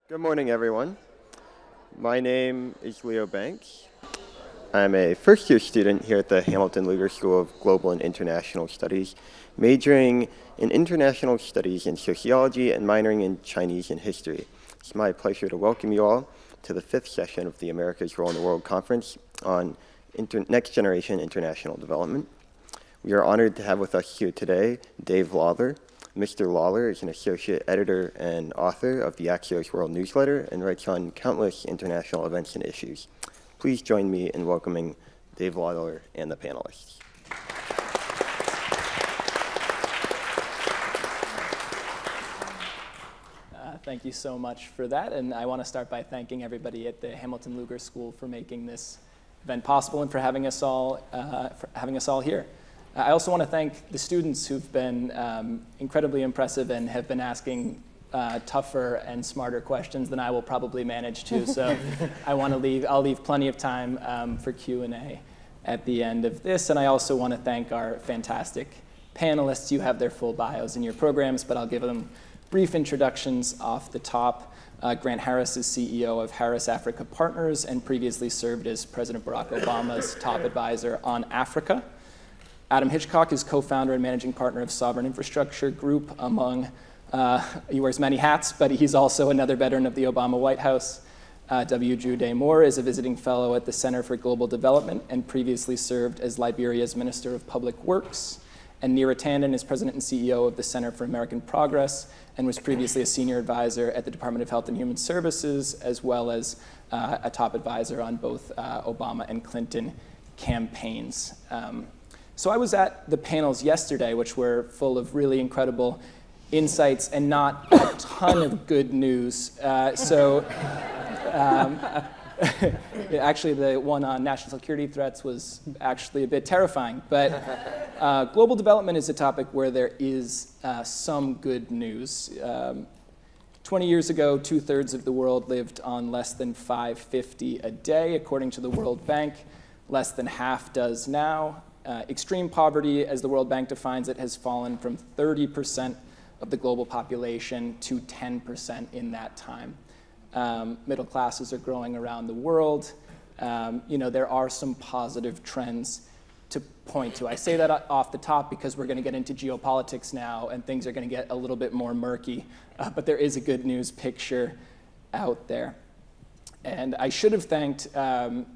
Good morning, everyone. My name is Leo Banks. I'm a first-year student here at the Hamilton Luger School of Global and International Studies, majoring in International Studies and Sociology and minoring in Chinese and History. It's my pleasure to welcome you all to the fifth session of the America's Role in the World Conference on Next Generation International Development. We are honored to have with us here today Dave Lawler. Mr. Lawler is an associate editor and author of the Axios World Newsletter and writes on countless international events and issues. Please join me in welcoming Dave Lawler and the panelists. Thank you so much for that, and I want to start by thanking everybody at the Hamilton Luger School for making this event possible and for having us all here. I also want to thank the students who've been incredibly impressive and have been asking tougher and smarter questions than I will probably manage to. So I'll leave plenty of time for Q&A at the end of this. And I also want to thank our fantastic panelists. You have their full bios in your programs, but I'll give them brief introductions off the top. Grant Harris is CEO of Harris Africa Partners and previously served as President Barack Obama's top advisor on Africa. Adam Hitchcock is co-founder and managing partner of Sovereign Infrastructure Group, he wears many hats, but he's also another veteran of the Obama White House. Gyude Moore is a visiting fellow at the Center for Global Development and previously served as Liberia's Minister of Public Works. And Neera Tanden is president and CEO of the Center for American Progress and was previously a senior advisor at the Department of Health and Human Services, as well as a top advisor on both Obama and Clinton campaigns. So I was at the panels yesterday, which were full of really incredible insights and not a ton of good news. Actually, the one on national security threats was actually a bit terrifying. But global development is a topic where there is some good news. 20 years ago, 2/3 of the world lived on less than $5.50 a day, according to the World Bank. Less than half does now. Extreme poverty, as the World Bank defines it, has fallen from 30% of the global population to 10% in that time. Middle classes are growing around the world. There are some positive trends to point to. I say that off the top because we're going to get into geopolitics now and things are going to get a little bit more murky, but there is a good news picture out there. And I should have thanked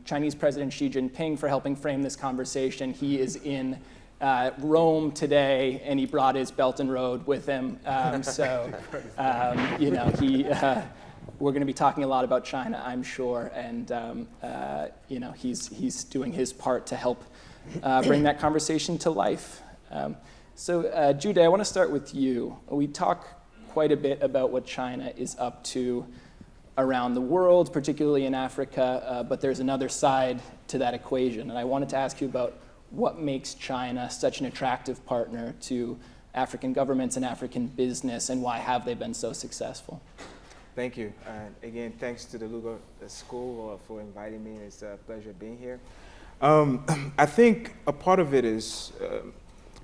Chinese President Xi Jinping for helping frame this conversation. He is in Rome today, and he brought his Belt and Road with him. We're going to be talking a lot about China, I'm sure, and he's doing his part to help bring that conversation to life. Gyude, I want to start with you. We talk quite a bit about what China is up to around the world, particularly in Africa, but there's another side to that equation. And I wanted to ask you about what makes China such an attractive partner to African governments and African business, and why have they been so successful? Thank you. Again, thanks to the Luger School for inviting me. It's a pleasure being here. I think a part of it is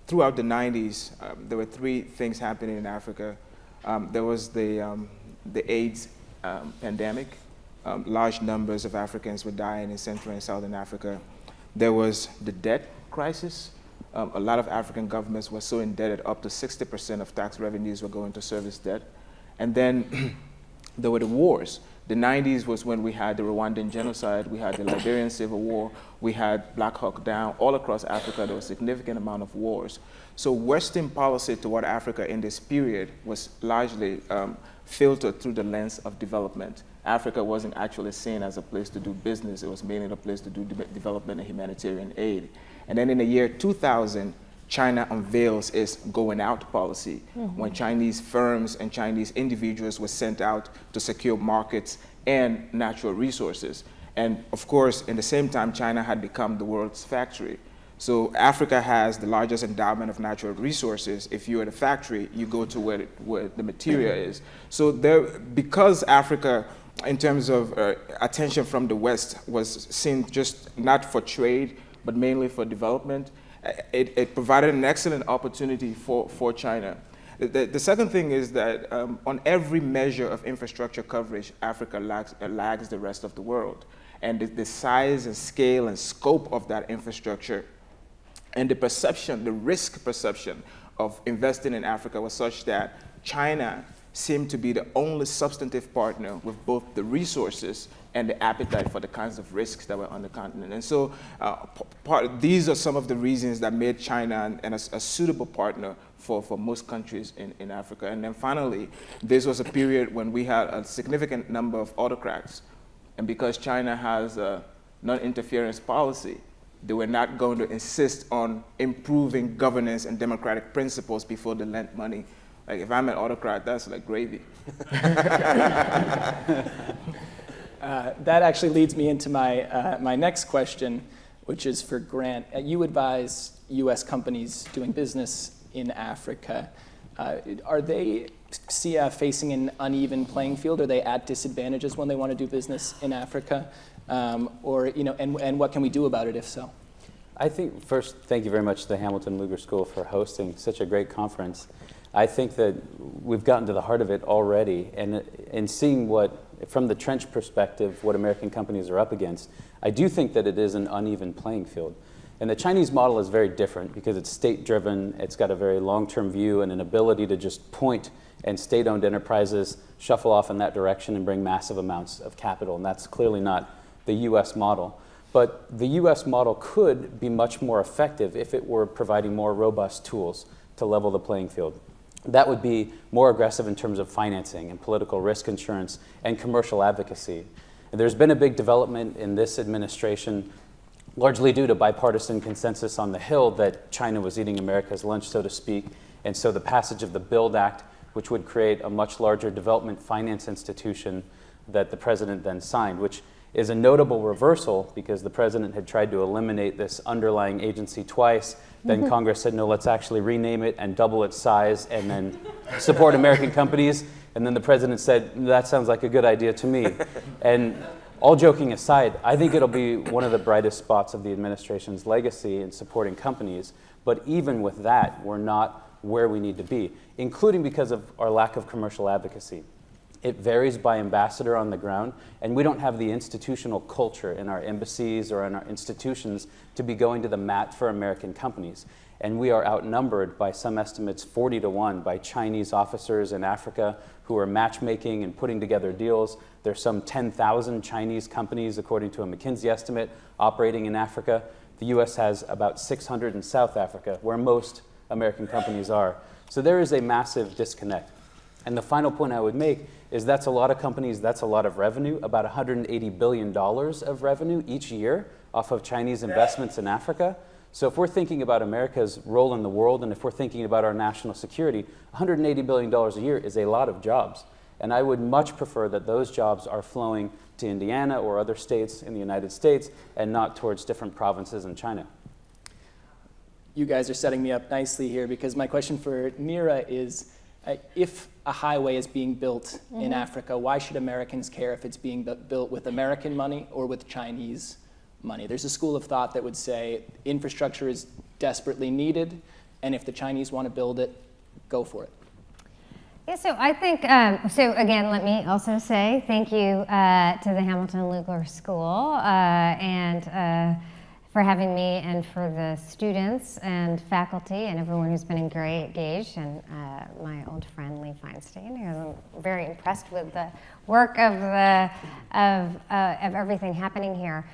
throughout the 90s, there were three things happening in Africa. There was the AIDS pandemic. Large numbers of Africans were dying in Central and Southern Africa. There was the debt crisis. A lot of African governments were so indebted, up to 60% of tax revenues were going to service debt. And then there were the wars. The 90s was when we had the Rwandan genocide, we had the Liberian Civil War, we had Black Hawk Down. All across Africa, there was a significant amount of wars. So Western policy toward Africa in this period was largely filtered through the lens of development. Africa wasn't actually seen as a place to do business. It was mainly a place to do development and humanitarian aid. And then in the year 2000, China unveils its going out policy, when Chinese firms and Chinese individuals were sent out to secure markets and natural resources. And of course, in the same time, China had become the world's factory. So Africa has the largest endowment of natural resources. If you're at a factory, you go to where the material is. So because Africa, in terms of attention from the West, was seen just not for trade, but mainly for development, it provided an excellent opportunity for China. The second thing is that on every measure of infrastructure coverage, Africa lags the rest of the world. And the size and scale and scope of that infrastructure and the perception, the risk perception of investing in Africa was such that China seemed to be the only substantive partner with both the resources and the appetite for the kinds of risks that were on the continent. And so these are some of the reasons that made China a suitable partner for most countries in Africa. And then finally, this was a period when we had a significant number of autocrats. And because China has a non-interference policy, they were not going to insist on improving governance and democratic principles before they lent money. Like, if I'm an autocrat, that's like gravy. That actually leads me into my next question, which is for Grant. You advise U.S. companies doing business in Africa. Are they facing an uneven playing field? Are they at disadvantages when they want to do business in Africa? Or, and what can we do about it if so? I think first, thank you very much to the Hamilton Lugar School for hosting such a great conference. I think that we've gotten to the heart of it already, and seeing from the trench perspective, what American companies are up against, I do think that it is an uneven playing field. And the Chinese model is very different because it's state-driven, it's got a very long-term view and an ability to just point, and state-owned enterprises shuffle off in that direction and bring massive amounts of capital, and that's clearly not the US model. But the US model could be much more effective if it were providing more robust tools to level the playing field. That would be more aggressive in terms of financing and political risk insurance and commercial advocacy. And there's been a big development in this administration, largely due to bipartisan consensus on the Hill that China was eating America's lunch, so to speak. And so the passage of the BUILD Act, which would create a much larger development finance institution that the president then signed, which is a notable reversal because the president had tried to eliminate this underlying agency twice. Then Congress said, no, let's actually rename it and double its size and then support American companies. And then the president said, that sounds like a good idea to me. And all joking aside, I think it'll be one of the brightest spots of the administration's legacy in supporting companies. But even with that, we're not where we need to be, including because of our lack of commercial advocacy. It varies by ambassador on the ground, and we don't have the institutional culture in our embassies or in our institutions to be going to the mat for American companies. And we are outnumbered by some estimates 40-1 by Chinese officers in Africa who are matchmaking and putting together deals. There's some 10,000 Chinese companies, according to a McKinsey estimate, operating in Africa. The US has about 600 in South Africa, where most American companies are. So there is a massive disconnect. And the final point I would make is that's a lot of companies, that's a lot of revenue, about $180 billion of revenue each year off of Chinese investments in Africa. So if we're thinking about America's role in the world and if we're thinking about our national security, $180 billion a year is a lot of jobs. And I would much prefer that those jobs are flowing to Indiana or other states in the United States and not towards different provinces in China. You guys are setting me up nicely here because my question for Neera is, if a highway is being built in Africa, why should Americans care if it's being built with American money or with Chinese money? There's a school of thought that would say infrastructure is desperately needed, and if the Chinese want to build it, go for it. Yeah, so I think, so again, let me also say thank you to the Hamilton Lugar School and for having me and for the students and faculty and everyone who's been engaged, and my old friend Lee Feinstein, who I'm very impressed with the work of everything happening here.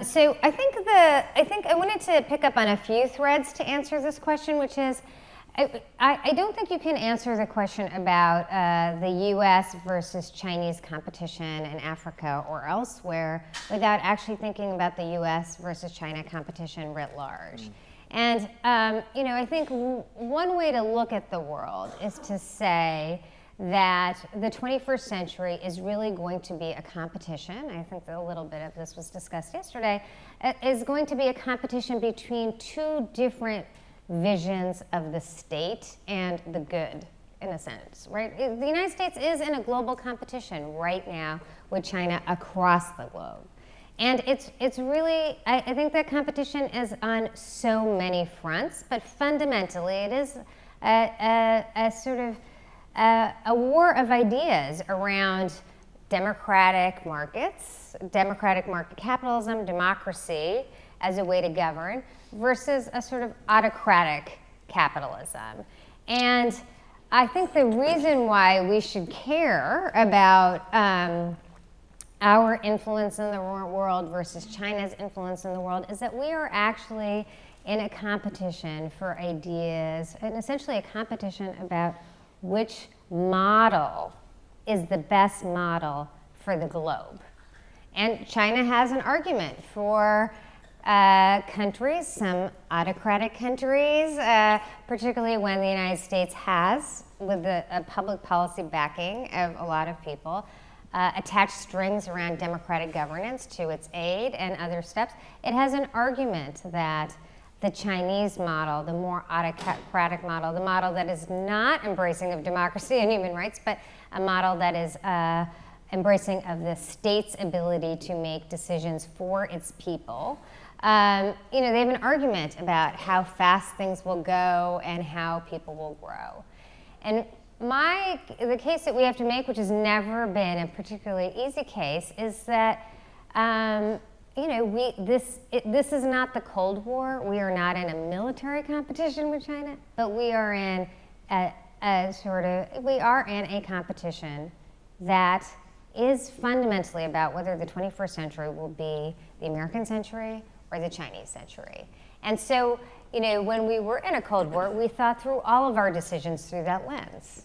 So I think I wanted to pick up on a few threads to answer this question, which is, I don't think you can answer the question about the US versus Chinese competition in Africa or elsewhere without actually thinking about the US versus China competition writ large. And I think one way to look at the world is to say that the 21st century is really going to be a competition. I think that a little bit of this was discussed yesterday. Is going to be a competition between two different visions of the state and the good, in a sense, right? The United States is in a global competition right now with China across the globe. And it's really, I think that competition is on so many fronts, but fundamentally it is a sort of a war of ideas around democratic markets, democratic market capitalism, democracy as a way to govern, versus a sort of autocratic capitalism. And I think the reason why we should care about our influence in the world versus China's influence in the world is that we are actually in a competition for ideas, and essentially a competition about which model is the best model for the globe. And China has an argument for countries, some autocratic countries, particularly when the United States has, with a public policy backing of a lot of people, attached strings around democratic governance to its aid and other steps. It has an argument that the Chinese model, the more autocratic model, the model that is not embracing of democracy and human rights, but a model that is embracing of the state's ability to make decisions for its people. They have an argument about how fast things will go and how people will grow. And the case that we have to make, which has never been a particularly easy case, is that this is not the Cold War. We are not in a military competition with China, but we are in a competition that is fundamentally about whether the 21st century will be the American century or the Chinese century. And so, when we were in a Cold War, we thought through all of our decisions through that lens.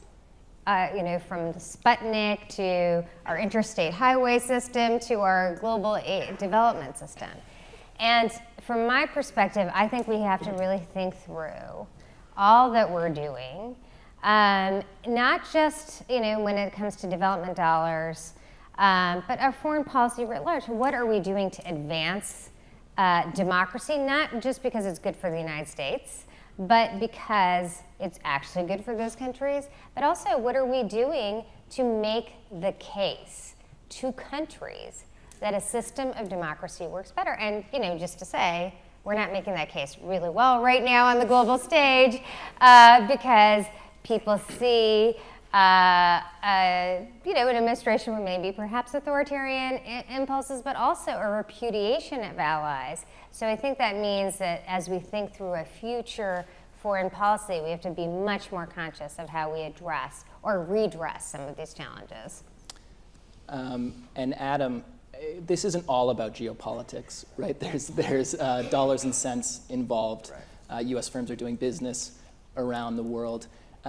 From Sputnik to our interstate highway system to our global aid development system. And from my perspective, I think we have to really think through all that we're doing, not just when it comes to development dollars, but our foreign policy writ large. What are we doing to advance democracy, not just because it's good for the United States, but because it's actually good for those countries, but also what are we doing to make the case to countries that a system of democracy works better? And just to say, we're not making that case really well right now on the global stage because people see an administration with maybe perhaps authoritarian impulses, but also a repudiation of allies. So I think that means that as we think through a future foreign policy, we have to be much more conscious of how we address or redress some of these challenges. And Adam, this isn't all about geopolitics, right? There's dollars and cents involved. Right. U.S. firms are doing business around the world.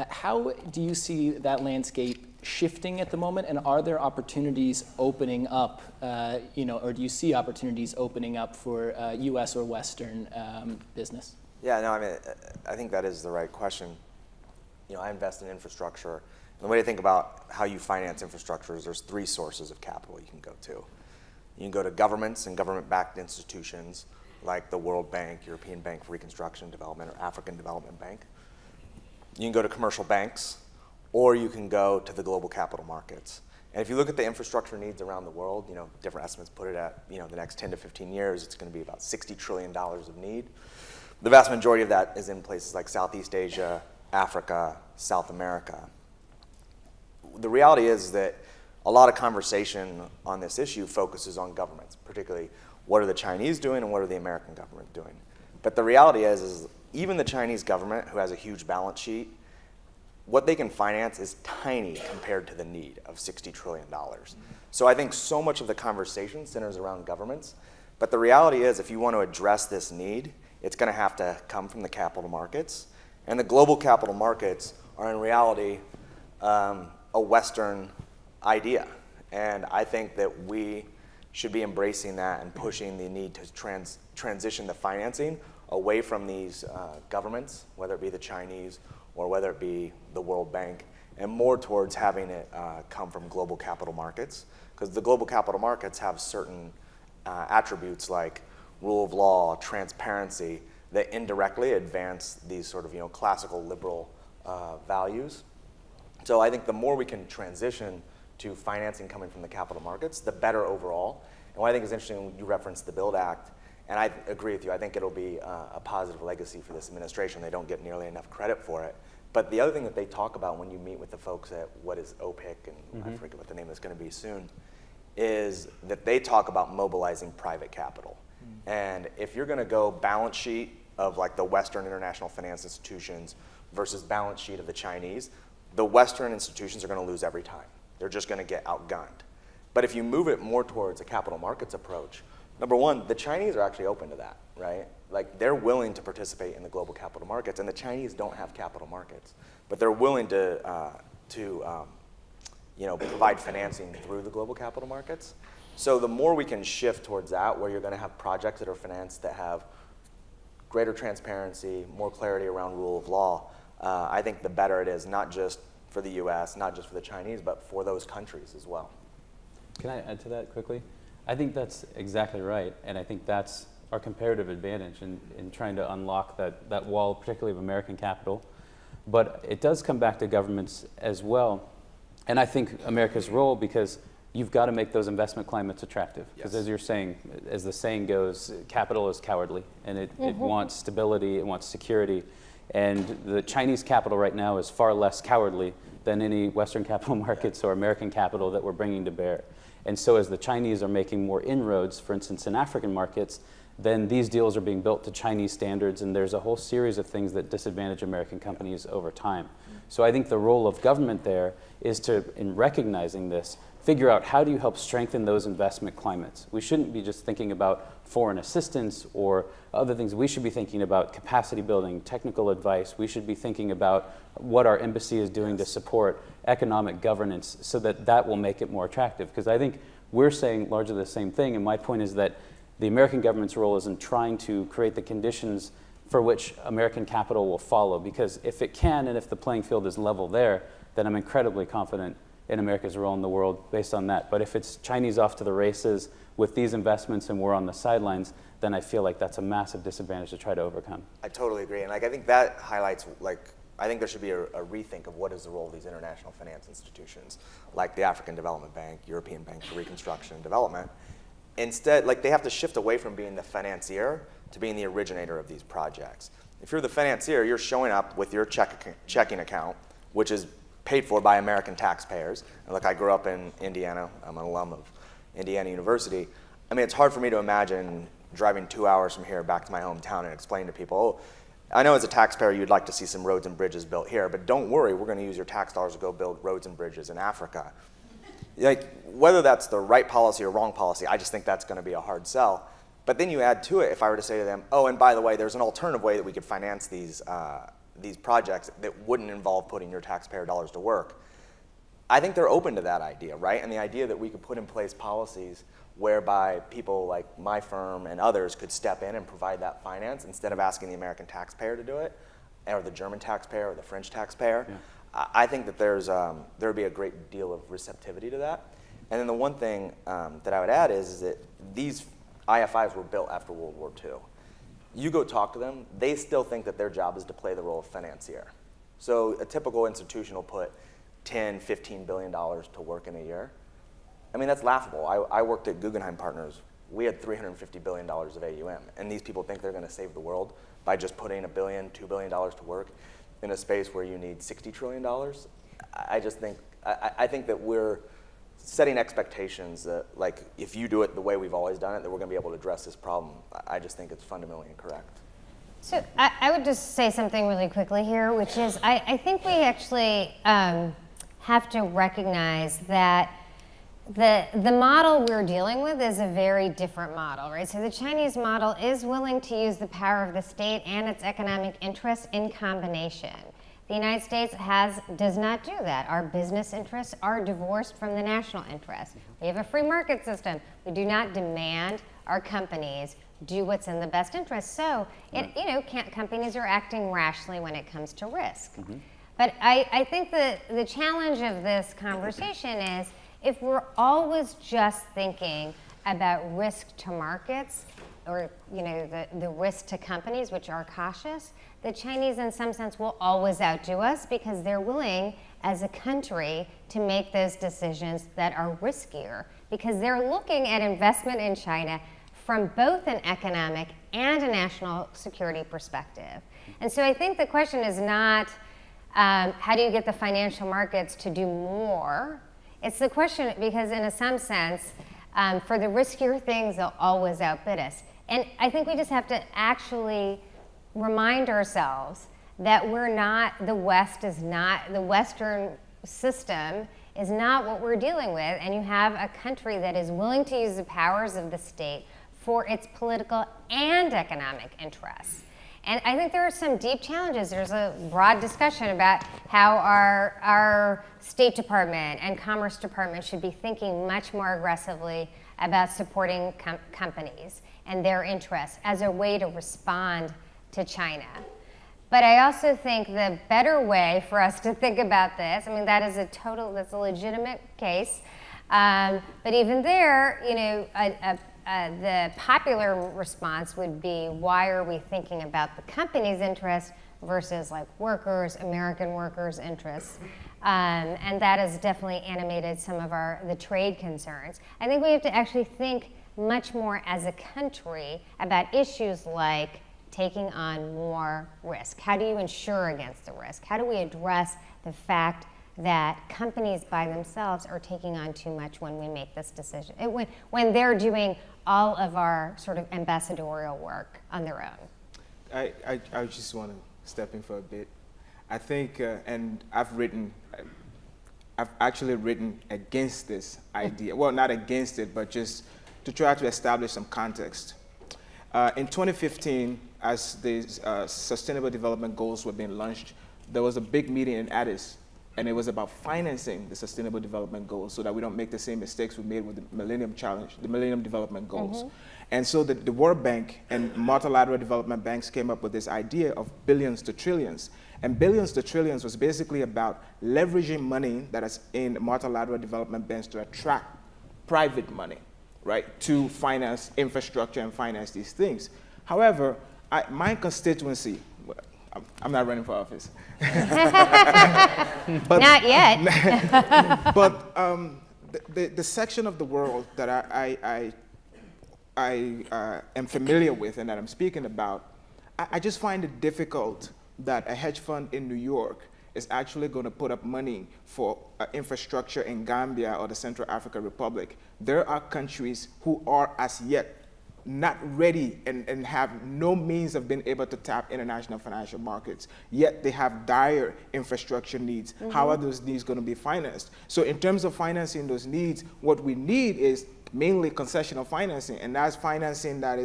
How do you see that landscape shifting at the moment, and are there opportunities opening up, or do you see opportunities opening up for U.S. or Western business? Yeah, no, I think that is the right question. I invest in infrastructure. And the way to think about how you finance infrastructure is there's three sources of capital you can go to. You can go to governments and government-backed institutions like the World Bank, European Bank for Reconstruction and Development, or African Development Bank. You can go to commercial banks, or you can go to the global capital markets. And if you look at the infrastructure needs around the world, different estimates put it at, the next 10 to 15 years, it's going to be about $60 trillion of need. The vast majority of that is in places like Southeast Asia, Africa, South America. The reality is that a lot of conversation on this issue focuses on governments, particularly what are the Chinese doing and what are the American government doing. But the reality is even the Chinese government, who has a huge balance sheet, what they can finance is tiny compared to the need of $60 trillion. So I think so much of the conversation centers around governments. But the reality is, if you want to address this need, it's going to have to come from the capital markets. And the global capital markets are in reality a Western idea. And I think that we should be embracing that and pushing the need to transition the financing away from these governments, whether it be the Chinese or whether it be the World Bank, and more towards having it come from global capital markets. Because the global capital markets have certain attributes like rule of law, transparency, that indirectly advance these sort of classical liberal values. So I think the more we can transition to financing coming from the capital markets, the better overall. And what I think is interesting, you referenced the BUILD Act, and I agree with you. I think it'll be a positive legacy for this administration. They don't get nearly enough credit for it But the other thing that they talk about when you meet with the folks at what is OPIC, and I forget what the name is going to be soon, is that they talk about mobilizing private capital. And if you're going to go balance sheet of like the Western international finance institutions versus balance sheet of the Chinese, the Western institutions are going to lose every time. They're just going to get outgunned. But if you move it more towards a capital markets approach, number one, the Chinese are actually open to that, right? Like they're willing to participate in the global capital markets, and the Chinese don't have capital markets, but they're willing to provide financing through the global capital markets. So the more we can shift towards that, where you're going to have projects that are financed that have greater transparency, more clarity around rule of law, I think the better it is, not just for the U.S., not just for the Chinese, but for those countries as well. Can I add to that quickly? I think that's exactly right, and I think that's our comparative advantage in trying to unlock that wall, particularly of American capital. But it does come back to governments as well, and I think America's role, because you've got to make those investment climates attractive. Because as you're saying, as the saying goes, capital is cowardly, and it wants stability, it wants security, and the Chinese capital right now is far less cowardly than any Western capital markets or American capital that we're bringing to bear. And so as the Chinese are making more inroads, for instance, in African markets, then these deals are being built to Chinese standards, and there's a whole series of things that disadvantage American companies over time. So I think the role of government there is to, in recognizing this, figure out how do you help strengthen those investment climates. We shouldn't be just thinking about foreign assistance or other things. We should be thinking about capacity building, technical advice. We should be thinking about what our embassy is doing to support economic governance so that that will make it more attractive. Because I think we're saying largely the same thing, and my point is that the American government's role is in trying to create the conditions for which American capital will follow. Because if it can, and if the playing field is level there, then I'm incredibly confident in America's role in the world based on that. But if it's Chinese off to the races with these investments and we're on the sidelines, then I feel like that's a massive disadvantage to try to overcome. I totally agree, and like I think that highlights I think there should be a rethink of what is the role of these international finance institutions, like the African Development Bank, European Bank for Reconstruction and Development. Instead, like they have to shift away from being the financier to being the originator of these projects. If you're the financier, you're showing up with your checking account, which is paid for by American taxpayers. And look, I grew up in Indiana. I'm an alum of Indiana University. I mean, it's hard for me to imagine driving 2 hours from here back to my hometown and explain to people, oh, I know as a taxpayer you'd like to see some roads and bridges built here, but don't worry, we're going to use your tax dollars to go build roads and bridges in Africa. Like, whether that's the right policy or wrong policy, I just think that's going to be a hard sell. But then you add to it, if I were to say to them, oh, and by the way, there's an alternative way that we could finance these projects that wouldn't involve putting your taxpayer dollars to work. I think they're open to that idea, right? And the idea that we could put in place policies whereby people like my firm and others could step in and provide that finance instead of asking the American taxpayer to do it, or the German taxpayer or the French taxpayer. Yeah. I think that there would be a great deal of receptivity to that. And then the one thing that I would add is that these IFIs were built after World War II. You go talk to them, they still think that their job is to play the role of financier. So a typical institution will put $10, $15 billion to work in a year. I mean, that's laughable. I worked at Guggenheim Partners. We had $350 billion of AUM, and these people think they're going to save the world by just putting $1 billion, $2 billion to work in a space where you need $60 trillion. I think that we're setting expectations that, like, if you do it the way we've always done it, that we're going to be able to address this problem. I just think it's fundamentally incorrect. So I would just say something really quickly here, which is I think we actually have to recognize that the model we're dealing with is a very different model, right? So the Chinese model is willing to use the power of the state and its economic interests in combination. The United States does not do that. Our business interests are divorced from the national interests. We have a free market system. We do not demand our companies do what's in the best interest. So, companies are acting rationally when it comes to risk. Mm-hmm. But I think the challenge of this conversation is if we're always just thinking about risk to markets or the risk to companies, which are cautious, the Chinese in some sense will always outdo us because they're willing as a country to make those decisions that are riskier because they're looking at investment in China from both an economic and a national security perspective. And so I think the question is not How do you get the financial markets to do more? It's the question, because in some sense, for the riskier things, they'll always outbid us. And I think we just have to actually remind ourselves that the Western system is not what we're dealing with, and you have a country that is willing to use the powers of the state for its political and economic interests. And I think there are some deep challenges. There's a broad discussion about how our State Department and Commerce Department should be thinking much more aggressively about supporting companies and their interests as a way to respond to China. But I also think the better way for us to think about this, I mean, that's a legitimate case. But even there, the popular response would be, why are we thinking about the company's interests versus like American workers' interests? And that has definitely animated some of the trade concerns. I think we have to actually think much more as a country about issues like taking on more risk. How do you insure against the risk? How do we address the fact that companies by themselves are taking on too much when we make this decision, when they're doing all of our sort of ambassadorial work on their own? I just want to step in for a bit. I think, and I've actually written against this idea. Well, not against it, but just to try to establish some context. In 2015, as the Sustainable Development Goals were being launched, there was a big meeting in Addis, and it was about financing the Sustainable Development Goals so that we don't make the same mistakes we made with the Millennium Challenge, the Millennium Development Goals. And so the World Bank and multilateral development banks came up with this idea of billions to trillions. And billions to trillions was basically about leveraging money that is in multilateral development banks to attract private money, right, to finance infrastructure and finance these things. However, my constituency, I'm not running for office. But, not yet. But the section of the world that I am familiar with and that I'm speaking about, I just find it difficult that a hedge fund in New York is actually going to put up money for infrastructure in Gambia or the Central African Republic. There are countries who are as yet not ready and have no means of being able to tap international financial markets, yet they have dire infrastructure needs. How are those needs going to be financed? So in terms of financing those needs, what we need is mainly concessional financing, and that's financing that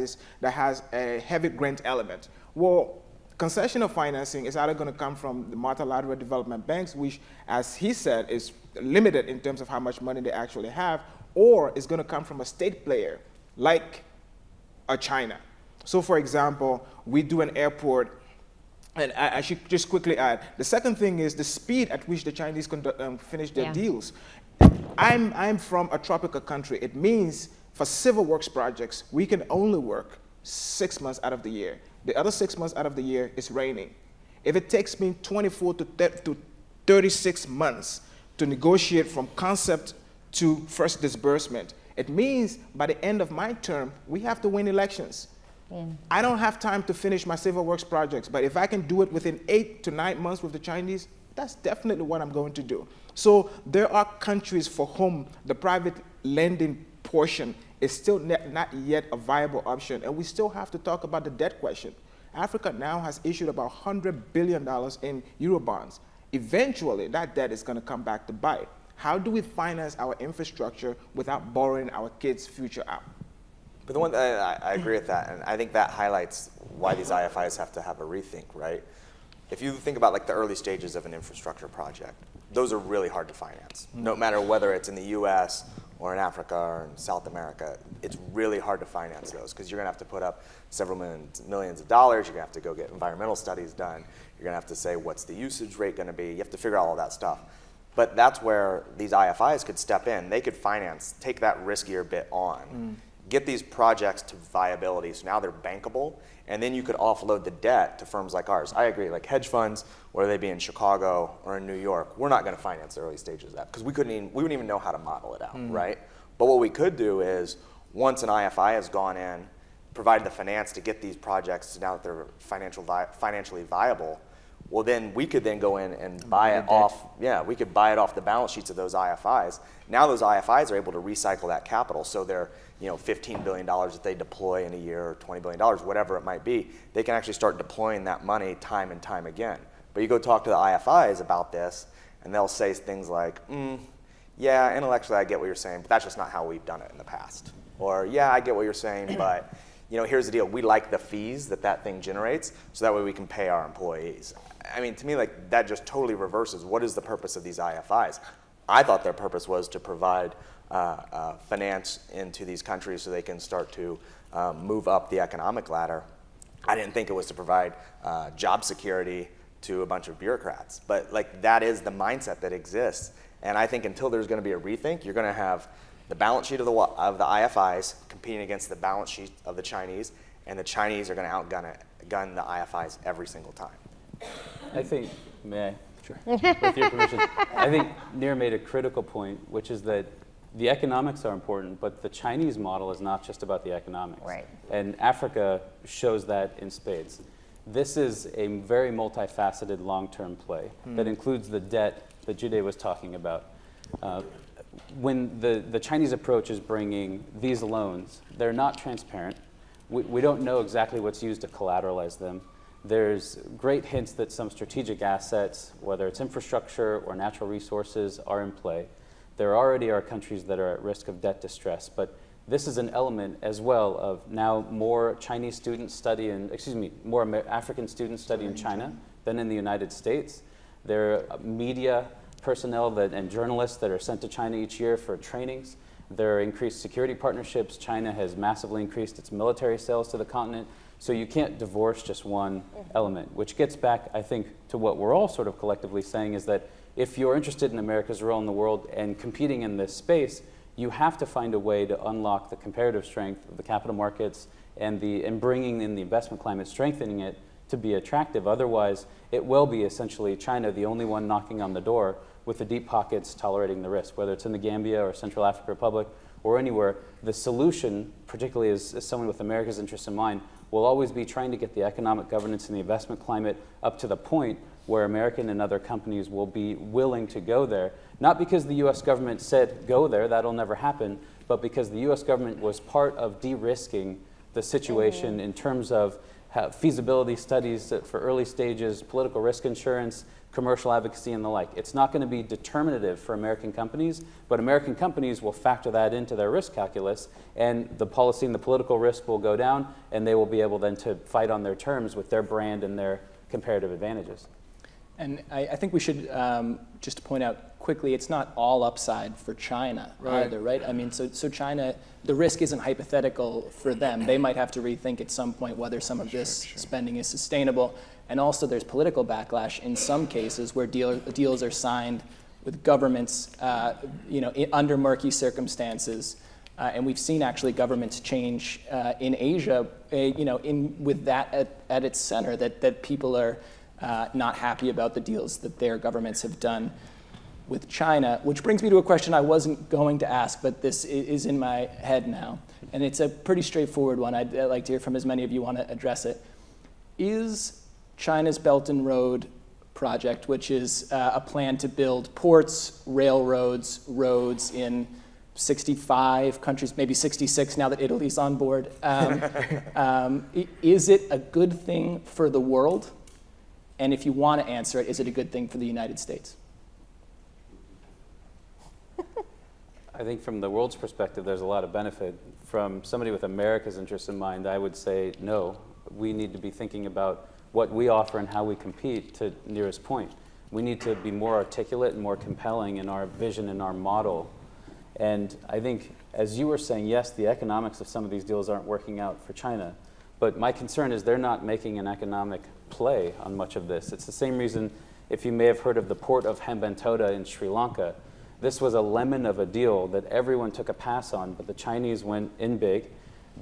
has a heavy grant element. Well, concessional financing is either going to come from the multilateral development banks, which, as he said, is limited in terms of how much money they actually have, or it's going to come from a state player like China. So for example, we do an airport, and I should just quickly add, the second thing is the speed at which the Chinese finish their deals. I'm from a tropical country. It means for civil works projects, we can only work 6 months out of the year. The other 6 months out of the year is raining. If it takes me 24 to 36 months to negotiate from concept to first disbursement, it means by the end of my term, we have to win elections. I don't have time to finish my civil works projects, but if I can do it within 8 to 9 months with the Chinese, that's definitely what I'm going to do. So there are countries for whom the private lending portion is still not yet a viable option, and we still have to talk about the debt question. Africa now has issued about $100 billion in Eurobonds. Eventually, that debt is going to come back to bite. How do we finance our infrastructure without borrowing our kids' future out? But the one I agree with that, and I think that highlights why these IFIs have to have a rethink, right? If you think about like the early stages of an infrastructure project, those are really hard to finance. No matter whether it's in the US or in Africa or in South America, it's really hard to finance those because you're gonna have to put up several millions of dollars, you're gonna have to go get environmental studies done, you're gonna have to say what's the usage rate gonna be, you have to figure out all that stuff. But that's where these IFIs could step in. They could finance, take that riskier bit on, get these projects to viability, so now they're bankable, and then you could offload the debt to firms like ours. I agree, like hedge funds, whether they be in Chicago or in New York, we're not gonna finance the early stages of that, because we wouldn't even know how to model it out, right? But what we could do is, once an IFI has gone in, provided the finance to get these projects, now that they're financially viable, Well, then we could then go in and buy it off. Yeah, we could buy it off the balance sheets of those IFIs. Now those IFIs are able to recycle that capital. So they're, $15 billion that they deploy in a year, or $20 billion, whatever it might be. They can actually start deploying that money time and time again. But you go talk to the IFIs about this, and they'll say things like, yeah, intellectually I get what you're saying, but that's just not how we've done it in the past. Or, yeah, I get what you're saying, but here's the deal. We like the fees that thing generates, so that way we can pay our employees. I mean, to me, like, that just totally reverses what is the purpose of these IFIs. I thought their purpose was to provide finance into these countries so they can start to move up the economic ladder. I didn't think it was to provide job security to a bunch of bureaucrats. But like, that is the mindset that exists. And I think until there's going to be a rethink, you're going to have the balance sheet of the IFIs competing against the balance sheet of the Chinese, and the Chinese are going to outgun the IFIs every single time. I think, may I? Sure. With your permission. I think Neera made a critical point, which is that the economics are important, but the Chinese model is not just about the economics. Right. And Africa shows that in spades. This is a very multifaceted long-term play that includes the debt that Gyude was talking about. When the Chinese approach is bringing these loans, they're not transparent. We don't know exactly what's used to collateralize them. There's great hints that some strategic assets, whether it's infrastructure or natural resources, are in play. There already are countries that are at risk of debt distress, but this is an element as well of now more Chinese students study in, more African students study in China than in the United States. There are media personnel and journalists that are sent to China each year for trainings. There are increased security partnerships. China has massively increased its military sales to the continent. So you can't divorce just one element, which gets back, I think, to what we're all sort of collectively saying is that if you're interested in America's role in the world and competing in this space, you have to find a way to unlock the comparative strength of the capital markets and bringing in the investment climate, strengthening it to be attractive. Otherwise, it will be essentially China, the only one knocking on the door with the deep pockets tolerating the risk, whether it's in the Gambia or Central African Republic or anywhere. The solution, particularly as someone with America's interests in mind, will always be trying to get the economic governance and the investment climate up to the point where American and other companies will be willing to go there. Not because the US government said go there, that'll never happen, but because the US government was part of de-risking the situation in terms of feasibility studies for early stages, political risk insurance, commercial advocacy, and the like. It's not going to be determinative for American companies, but American companies will factor that into their risk calculus, and the policy and the political risk will go down, and they will be able then to fight on their terms with their brand and their comparative advantages. And I think we should just point out quickly, it's not all upside for China either, right? I mean, so China, the risk isn't hypothetical for them. They might have to rethink at some point whether some of this spending is sustainable. And also there's political backlash in some cases where deals are signed with governments under murky circumstances. And we've seen actually governments change in Asia, with that at its center, that people are not happy about the deals that their governments have done with China, which brings me to a question I wasn't going to ask, but this is in my head now. And it's a pretty straightforward one. I'd like to hear from as many of you want to address it. Is China's Belt and Road project, which is a plan to build ports, railroads, roads in 65 countries, maybe 66 now that Italy's on board, is it a good thing for the world? And if you want to answer it, is it a good thing for the United States? I think from the world's perspective, there's a lot of benefit. From somebody with America's interests in mind, I would say no. We need to be thinking about what we offer and how we compete, to Neera's point. We need to be more articulate and more compelling in our vision and our model. And I think, as you were saying, yes, the economics of some of these deals aren't working out for China. But my concern is they're not making an economic play on much of this. It's the same reason, if you may have heard of the port of Hambantota in Sri Lanka, this was a lemon of a deal that everyone took a pass on, but the Chinese went in big.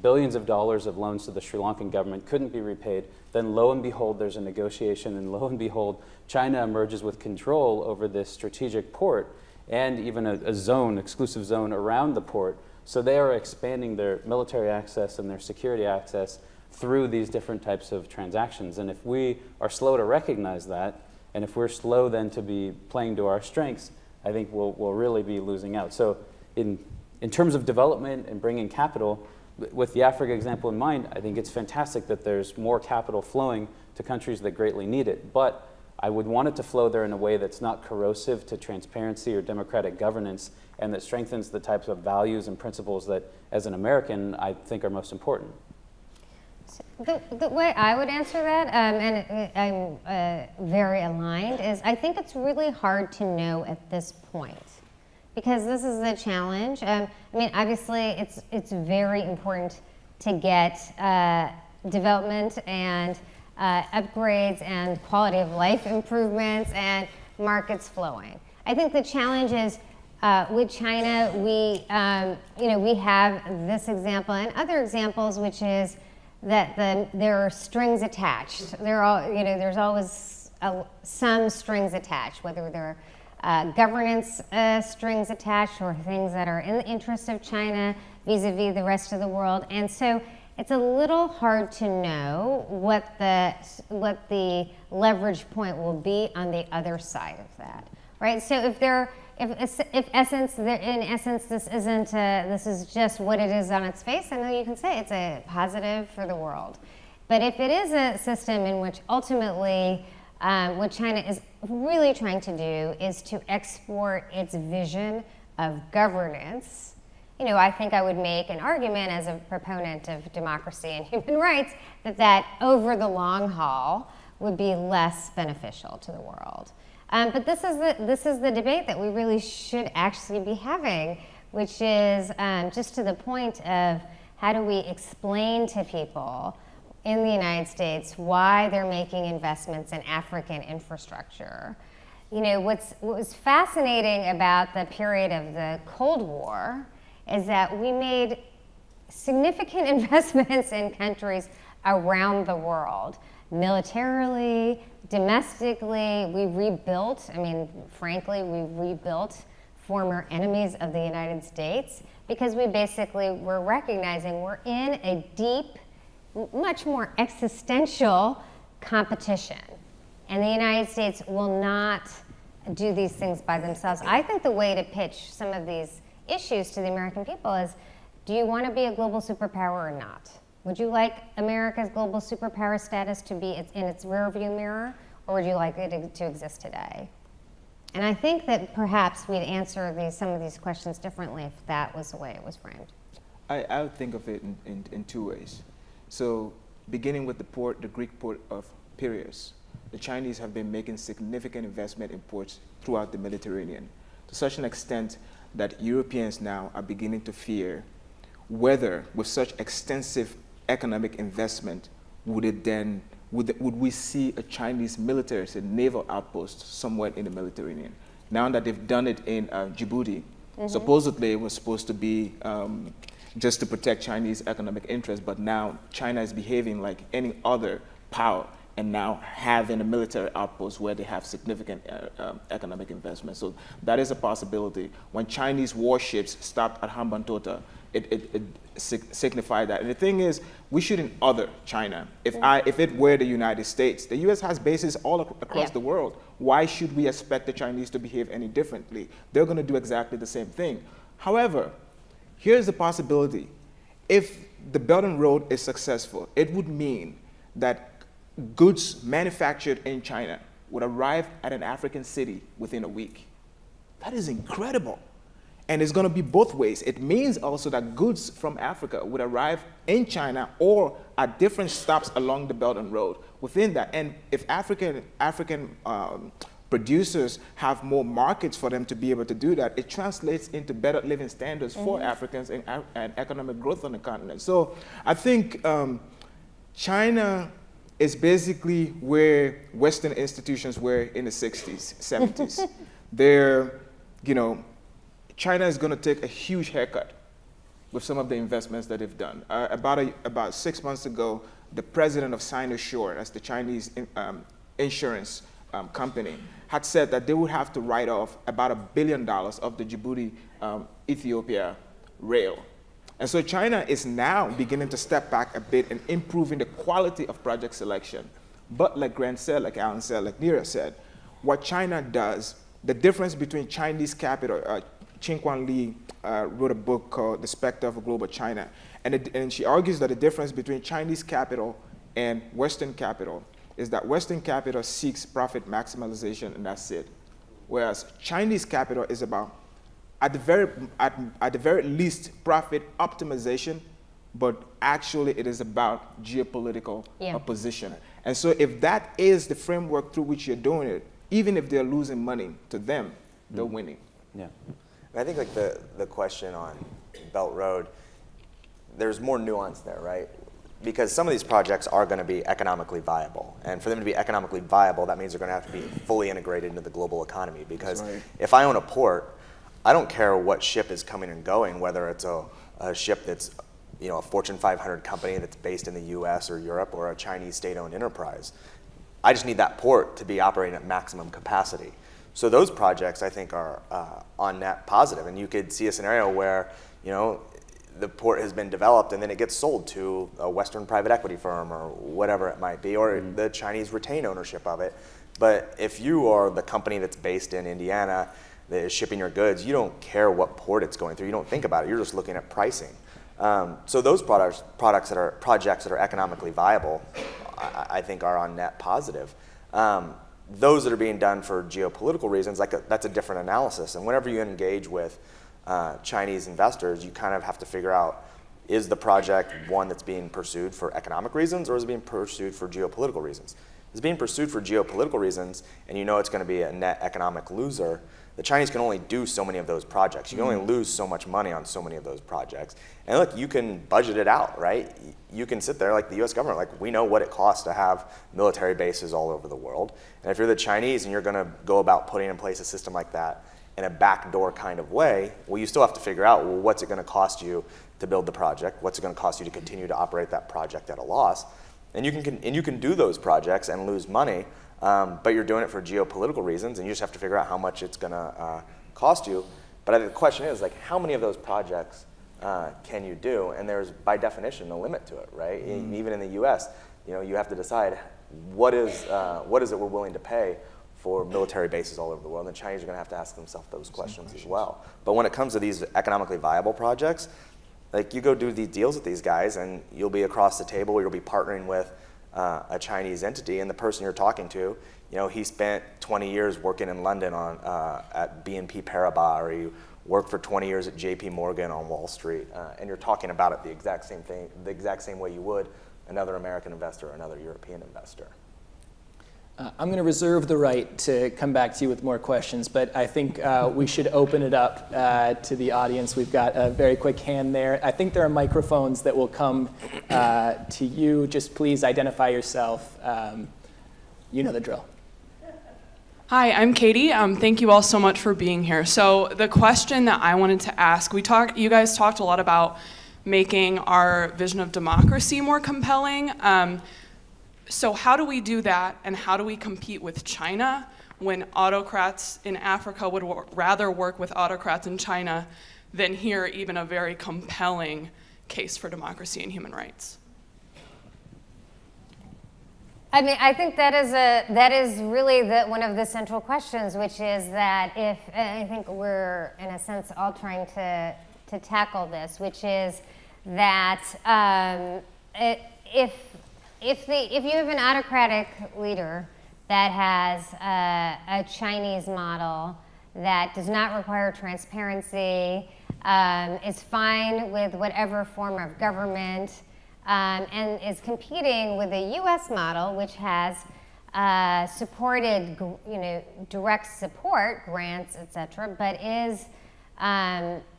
Billions of dollars of loans to the Sri Lankan government couldn't be repaid. Then lo and behold, there's a negotiation, and lo and behold, China emerges with control over this strategic port and even a zone, exclusive zone around the port. So they are expanding their military access and their security access through these different types of transactions. And if we are slow to recognize that, and if we're slow then to be playing to our strengths, I think we'll really be losing out. So in terms of development and bringing capital, with the Africa example in mind, I think it's fantastic that there's more capital flowing to countries that greatly need it. But I would want it to flow there in a way that's not corrosive to transparency or democratic governance, and that strengthens the types of values and principles that, as an American, I think are most important. The way I would answer that, and I'm very aligned, is I think it's really hard to know at this point, because this is the challenge. I mean, obviously, it's very important to get development and upgrades and quality of life improvements and markets flowing. I think the challenge is with China, we have this example and other examples, which is that there are strings attached. There's always some strings attached, whether they're governance strings attached or things that are in the interest of China vis-a-vis the rest of the world. And so it's a little hard to know what the leverage point will be on the other side of that, right? So in essence, this is just what it is on its face, I know you can say it's a positive for the world. But if it is a system in which ultimately what China is really trying to do is to export its vision of governance, I think I would make an argument as a proponent of democracy and human rights that over the long haul would be less beneficial to the world. But this is the debate that we really should actually be having, which is just to the point of how do we explain to people in the United States why they're making investments in African infrastructure. What was fascinating about the period of the Cold War is that we made significant investments in countries around the world. Militarily, domestically, we rebuilt, frankly, we rebuilt former enemies of the United States because we basically were recognizing we're in a deep, much more existential competition. And the United States will not do these things by themselves. I think the way to pitch some of these issues to the American people is, do you want to be a global superpower or not? Would you like America's global superpower status to be in its rearview mirror, or would you like it to exist today? And I think that perhaps we'd answer some of these questions differently if that was the way it was framed. I would think of it in two ways. So beginning with the Greek port of Piraeus, the Chinese have been making significant investment in ports throughout the Mediterranean, to such an extent that Europeans now are beginning to fear whether, with such extensive economic investment, would we see a Chinese military, say, naval outpost somewhere in the Mediterranean. Now that they've done it in Djibouti, supposedly it was supposed to be just to protect Chinese economic interests, but now China is behaving like any other power and now having a military outpost where they have significant economic investment. So that is a possibility. When Chinese warships stopped at Hambantota, it signified that. And the thing is, we shouldn't other China. If it were the United States, the US has bases all across the world. Why should we expect the Chinese to behave any differently? They're gonna do exactly the same thing. However, here's the possibility. If the Belt and Road is successful, it would mean that goods manufactured in China would arrive at an African city within a week. That is incredible. And it's going to be both ways. It means also that goods from Africa would arrive in China or at different stops along the Belt and Road within that. And if African producers have more markets for them to be able to do that, it translates into better living standards for Africans and economic growth on the continent. So I think China is basically where Western institutions were in the 60s, 70s. China is going to take a huge haircut with some of the investments that they've done. About 6 months ago, the president of Sinosure, that's the Chinese insurance company, had said that they would have to write off about $1 billion of the Djibouti Ethiopia rail. And so China is now beginning to step back a bit and improving the quality of project selection. But like Grant said, like Alan said, like Neera said, what China does, the difference between Chinese capital, Qingquan Li wrote a book called The Spectre of Global China. And she argues that the difference between Chinese capital and Western capital is that Western capital seeks profit maximization, and that's it. Whereas Chinese capital is about, at the very least, profit optimization, but actually it is about geopolitical position. And so if that is the framework through which you're doing it, even if they're losing money, to them, they're winning. Yeah. I think like the question on Belt Road, there's more nuance there, right? Because some of these projects are going to be economically viable. And for them to be economically viable, that means they're going to have to be fully integrated into the global economy. Because if I own a port, I don't care what ship is coming and going, whether it's a ship that's a Fortune 500 company that's based in the US or Europe, or a Chinese state-owned enterprise. I just need that port to be operating at maximum capacity. So those projects, I think, are on net positive. And you could see a scenario where the port has been developed and then it gets sold to a Western private equity firm or whatever it might be, or the Chinese retain ownership of it. But if you are the company that's based in Indiana that is shipping your goods, you don't care what port it's going through. You don't think about it. You're just looking at pricing. So those projects that are economically viable, I think, are on net positive. Those that are being done for geopolitical reasons, that's a different analysis. And whenever you engage with Chinese investors, you kind of have to figure out, is the project one that's being pursued for economic reasons, or is it being pursued for geopolitical reasons? If it's being pursued for geopolitical reasons, and it's going to be a net economic loser, the Chinese can only do so many of those projects. You can only lose so much money on so many of those projects. And look, you can budget it out, right? You can sit there like the US government, like we know what it costs to have military bases all over the world. And if you're the Chinese and you're gonna go about putting in place a system like that in a backdoor kind of way, well, you still have to figure out, well, what's it gonna cost you to build the project? What's it gonna cost you to continue to operate that project at a loss? And you can do those projects and lose money, but you're doing it for geopolitical reasons, and you just have to figure out how much it's going to cost you. But the question is, like, how many of those projects can you do? And there's, by definition, a limit to it, right? Even in the U.S., you have to decide what is it we're willing to pay for military bases all over the world. And the Chinese are going to have to ask themselves those questions as well. But when it comes to these economically viable projects, like, you go do these deals with these guys, and you'll be across the table, you'll be partnering with a Chinese entity, and the person you're talking to, he spent 20 years working in London at BNP Paribas, or you worked for 20 years at JP Morgan on Wall Street, and you're talking about it the exact same way you would another American investor or another European investor. I'm going to reserve the right to come back to you with more questions, but I think we should open it up to the audience. We've got a very quick hand there. I think there are microphones that will come to you. Just please identify yourself. You know the drill. Hi, I'm Katie. Thank you all so much for being here. So the question that I wanted to ask, you guys talked a lot about making our vision of democracy more compelling. So how do we do that, and how do we compete with China when autocrats in Africa would rather work with autocrats in China than hear even a very compelling case for democracy and human rights? I mean, I think that is really one of the central questions, which is that I think we're, in a sense, all trying to tackle this, which is that if you have an autocratic leader that has a Chinese model that does not require transparency, is fine with whatever form of government, and is competing with a U.S. model, which has supported, direct support, grants, etc., but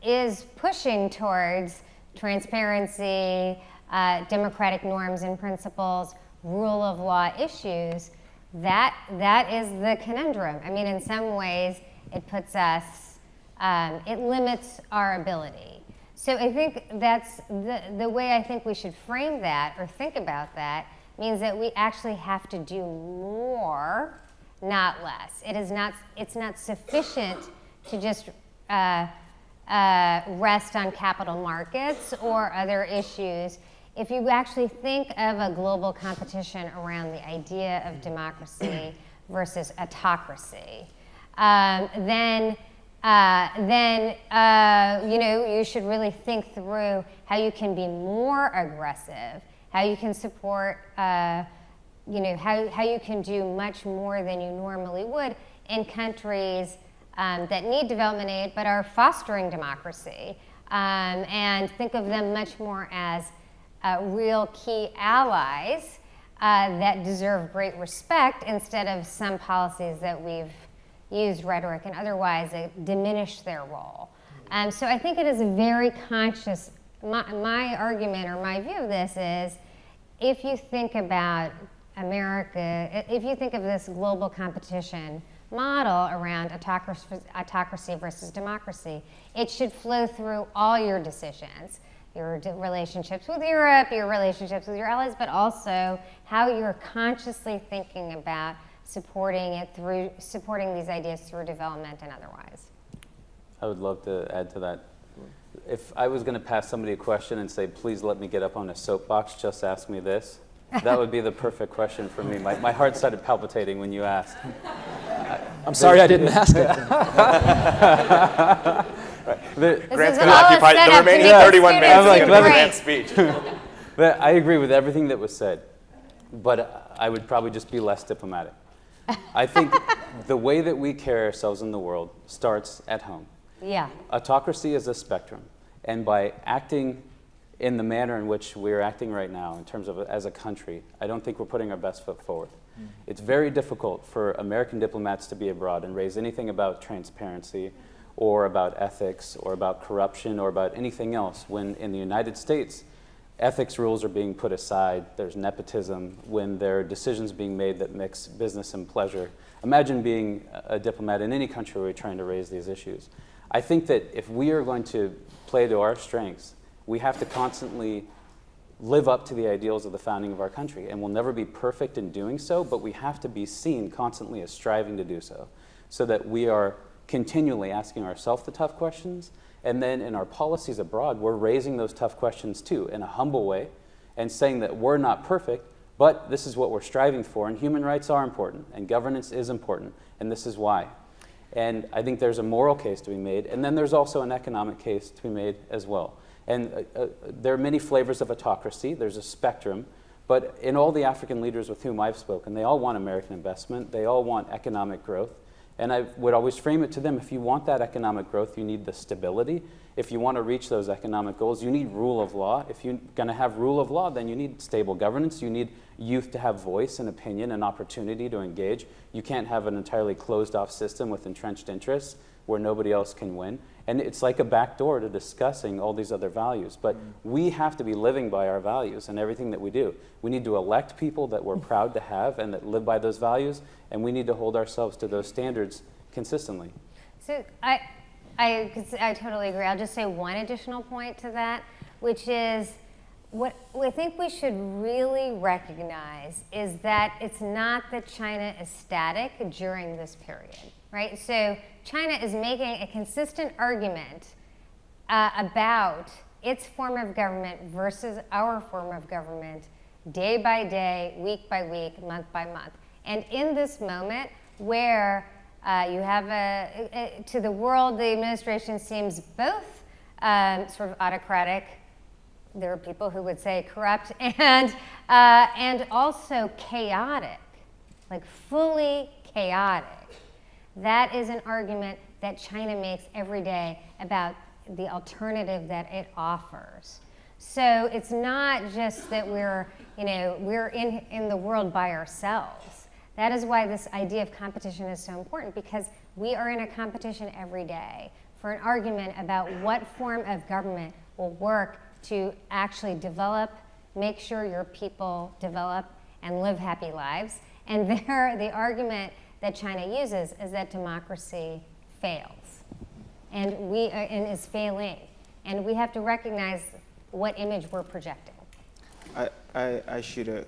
is pushing towards transparency, democratic norms and principles, rule of law issues, that is the conundrum. I mean, in some ways, it puts us, it limits our ability. So I think that's the way I think we should frame that or think about that means that we actually have to do more, not less. It's not sufficient to just rest on capital markets or other issues. If you actually think of a global competition around the idea of democracy versus autocracy, then you should really think through how you can be more aggressive, how you can support, how you can do much more than you normally would in countries that need development aid but are fostering democracy, and think of them much more as real key allies that deserve great respect instead of some policies that we've used rhetoric and otherwise diminish their role. So I think it is a very conscious, my argument or my view of this is, if you think about America, if you think of this global competition model around autocracy versus democracy, it should flow through all your decisions, your relationships with Europe, your relationships with your allies, but also how you're consciously thinking about supporting these ideas through development and otherwise. I would love to add to that. If I was going to pass somebody a question and say, please let me get up on a soapbox, just ask me this, that would be the perfect question for me. My heart started palpitating when you asked. I'm sorry I didn't ask it. Grant's going to occupy the remaining 31 minutes. It's going to be Grant's speech. But I agree with everything that was said, but I would probably just be less diplomatic. I think the way that we carry ourselves in the world starts at home. Yeah. Autocracy is a spectrum, and by acting in the manner in which we're acting right now, in terms of as a country, I don't think we're putting our best foot forward. It's very difficult for American diplomats to be abroad and raise anything about transparency or about ethics or about corruption or about anything else when in the United States, ethics rules are being put aside, there's nepotism, when there are decisions being made that mix business and pleasure. Imagine being a diplomat in any country where we're trying to raise these issues. I think that if we are going to play to our strengths, we have to constantly live up to the ideals of the founding of our country. And we'll never be perfect in doing so, but we have to be seen constantly as striving to do so that we are continually asking ourselves the tough questions. And then in our policies abroad, we're raising those tough questions too, in a humble way, and saying that we're not perfect, but this is what we're striving for, and human rights are important, and governance is important, and this is why. And I think there's a moral case to be made, and then there's also an economic case to be made as well. And there are many flavors of autocracy, there's a spectrum, but in all the African leaders with whom I've spoken, they all want American investment, they all want economic growth. And I would always frame it to them, if you want that economic growth, you need the stability. If you want to reach those economic goals, you need rule of law. If you're going to have rule of law, then you need stable governance. You need youth to have voice and opinion and opportunity to engage. You can't have an entirely closed-off system with entrenched interests where nobody else can win. And it's like a backdoor to discussing all these other values. But we have to be living by our values in everything that we do. We need to elect people that we're proud to have and that live by those values, and we need to hold ourselves to those standards consistently. So I totally agree. I'll just say one additional point to that, which is what I think we should really recognize is that it's not that China is static during this period, right? So China is making a consistent argument about its form of government versus our form of government day by day, week by week, month by month. And in this moment where you have to the world, the administration seems both sort of autocratic, there are people who would say corrupt, and also chaotic, like fully chaotic. That is an argument that China makes every day about the alternative that it offers. So it's not just that we're in the world by ourselves. That is why this idea of competition is so important, because we are in a competition every day for an argument about what form of government will work to actually develop, make sure your people develop and live happy lives. And the argument that China uses is that democracy fails and is failing. And we have to recognize what image we're projecting. I should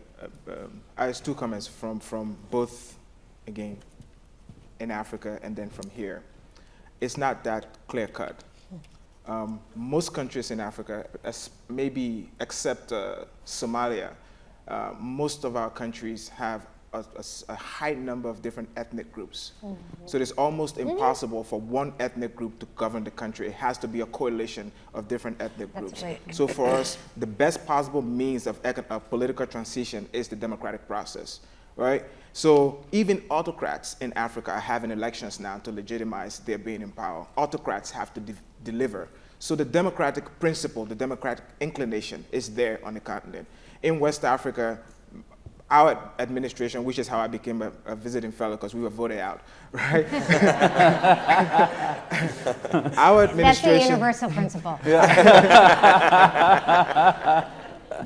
I have two comments from both, again, in Africa and then from here. It's not that clear cut. most countries in Africa, maybe except Somalia, most of our countries have a high number of different ethnic groups. So it's almost impossible for one ethnic group to govern the country. It has to be a coalition of different ethnic groups. Right. So for us, the best possible means of political transition is the democratic process, right? So even autocrats in Africa are having elections now to legitimize their being in power. Autocrats have to deliver. So the democratic principle, the democratic inclination is there on the continent. In West Africa, our administration, which is how I became a visiting fellow because we were voted out, right? Our administration. That's the universal principle.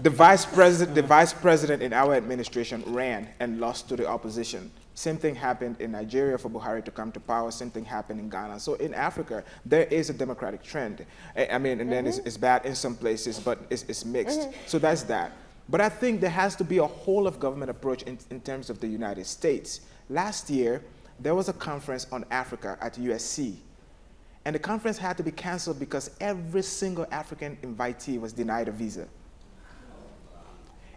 The vice president in our administration ran and lost to the opposition. Same thing happened in Nigeria for Buhari to come to power. Same thing happened in Ghana. So in Africa, there is a democratic trend. I mean, and then it's bad in some places, but it's mixed. So that's that. But I think there has to be a whole of government approach in terms of the United States. Last year, there was a conference on Africa at USC. And the conference had to be canceled because every single African invitee was denied a visa.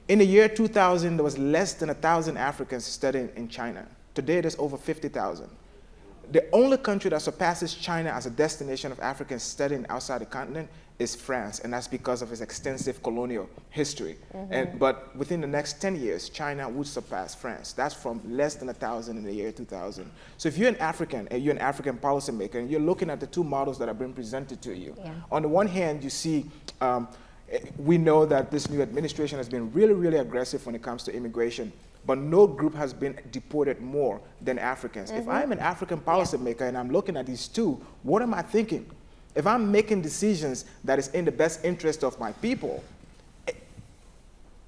In the year 2000, there was less than 1,000 Africans studying in China. Today, there's over 50,000. The only country that surpasses China as a destination of Africans studying outside the continent is France, and that's because of its extensive colonial history. But within the next 10 years, China would surpass France. That's from less than 1,000 in the year 2000. So if you're an African, and you're an African policymaker, and you're looking at the two models that have been presented to you, on the one hand, you see, we know that this new administration has been really, really aggressive when it comes to immigration, but no group has been deported more than Africans. If I'm an African policymaker and I'm looking at these two, what am I thinking? If I'm making decisions that is in the best interest of my people,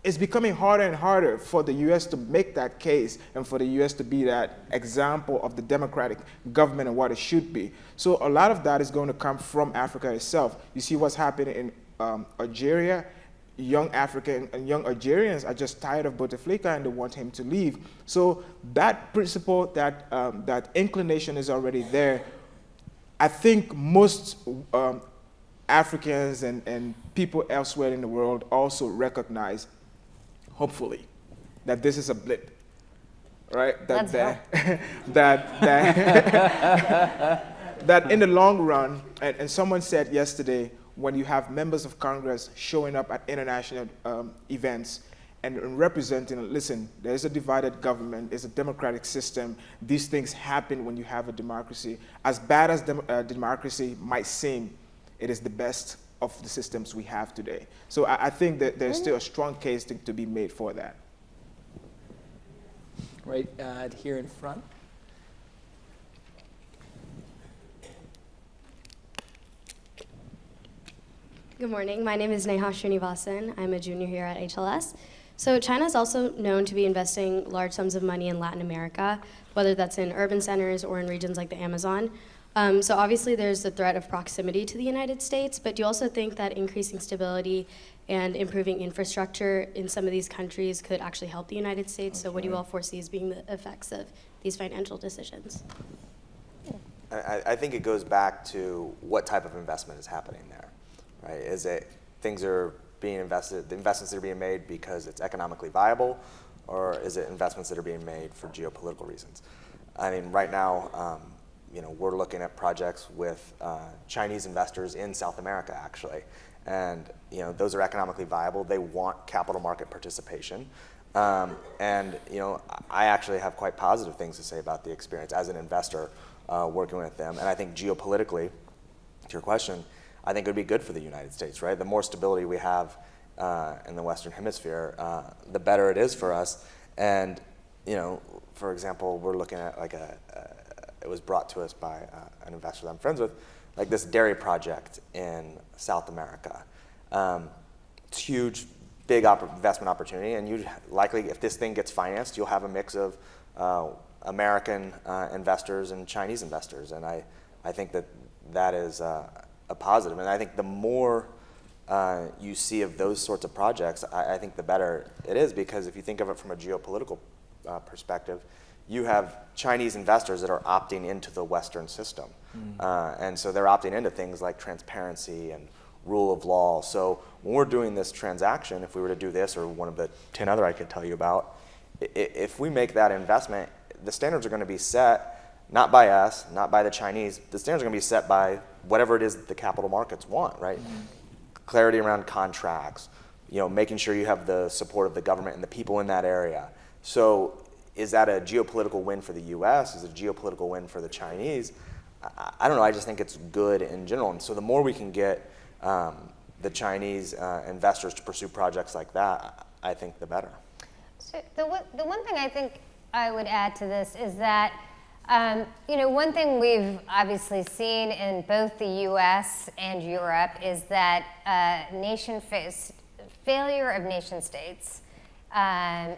it's becoming harder and harder for the US to make that case and for the US to be that example of the democratic government and what it should be. So a lot of that is going to come from Africa itself. You see what's happening in Algeria. Young African and young Algerians are just tired of Bouteflika and they want him to leave. So that principle, that inclination is already there. I think most Africans and people elsewhere in the world also recognize, hopefully, that this is a blip, right? That in the long run, and someone said yesterday, when you have members of Congress showing up at international events and representing, listen, there's a divided government, there's a democratic system, these things happen when you have a democracy. As bad as democracy might seem, it is the best of the systems we have today. So I think that there's still a strong case to be made for that. Right here in front. Good morning. My name is Neha Srinivasan. I'm a junior here at HLS. So China is also known to be investing large sums of money in Latin America, whether that's in urban centers or in regions like the Amazon. So obviously there's the threat of proximity to the United States, but do you also think that increasing stability and improving infrastructure in some of these countries could actually help the United States? So what do you all foresee as being the effects of these financial decisions? I think it goes back to what type of investment is happening there. Right? Is it things are being invested, the investments that are being made because it's economically viable, or is it investments that are being made for geopolitical reasons? I mean, right now, we're looking at projects with Chinese investors in South America, actually, and those are economically viable. They want capital market participation, and I actually have quite positive things to say about the experience as an investor working with them. And I think geopolitically, to your question, I think it would be good for the United States, right? The more stability we have in the Western Hemisphere, the better it is for us. And, for example, we're looking at it was brought to us by an investor that I'm friends with, like this dairy project in South America. It's huge, big investment opportunity, and you likely, if this thing gets financed, you'll have a mix of American investors and Chinese investors. And I think that is a positive. And I think the more you see of those sorts of projects, I think the better it is, because if you think of it from a geopolitical perspective, you have Chinese investors that are opting into the Western system. And so they're opting into things like transparency and rule of law. So when we're doing this transaction, if we were to do this or one of the 10 other I could tell you about, if we make that investment, the standards are going to be set not by us, not by the Chinese. The standards are going to be set by whatever it is that the capital markets want, right? Clarity around contracts, making sure you have the support of the government and the people in that area. So is that a geopolitical win for the US? Is it a geopolitical win for the Chinese? I don't know. I just think it's good in general. And so the more we can get the Chinese investors to pursue projects like that, I think the better. So the one thing I think I would add to this is that, one thing we've obviously seen in both the US and Europe is that failure of nation states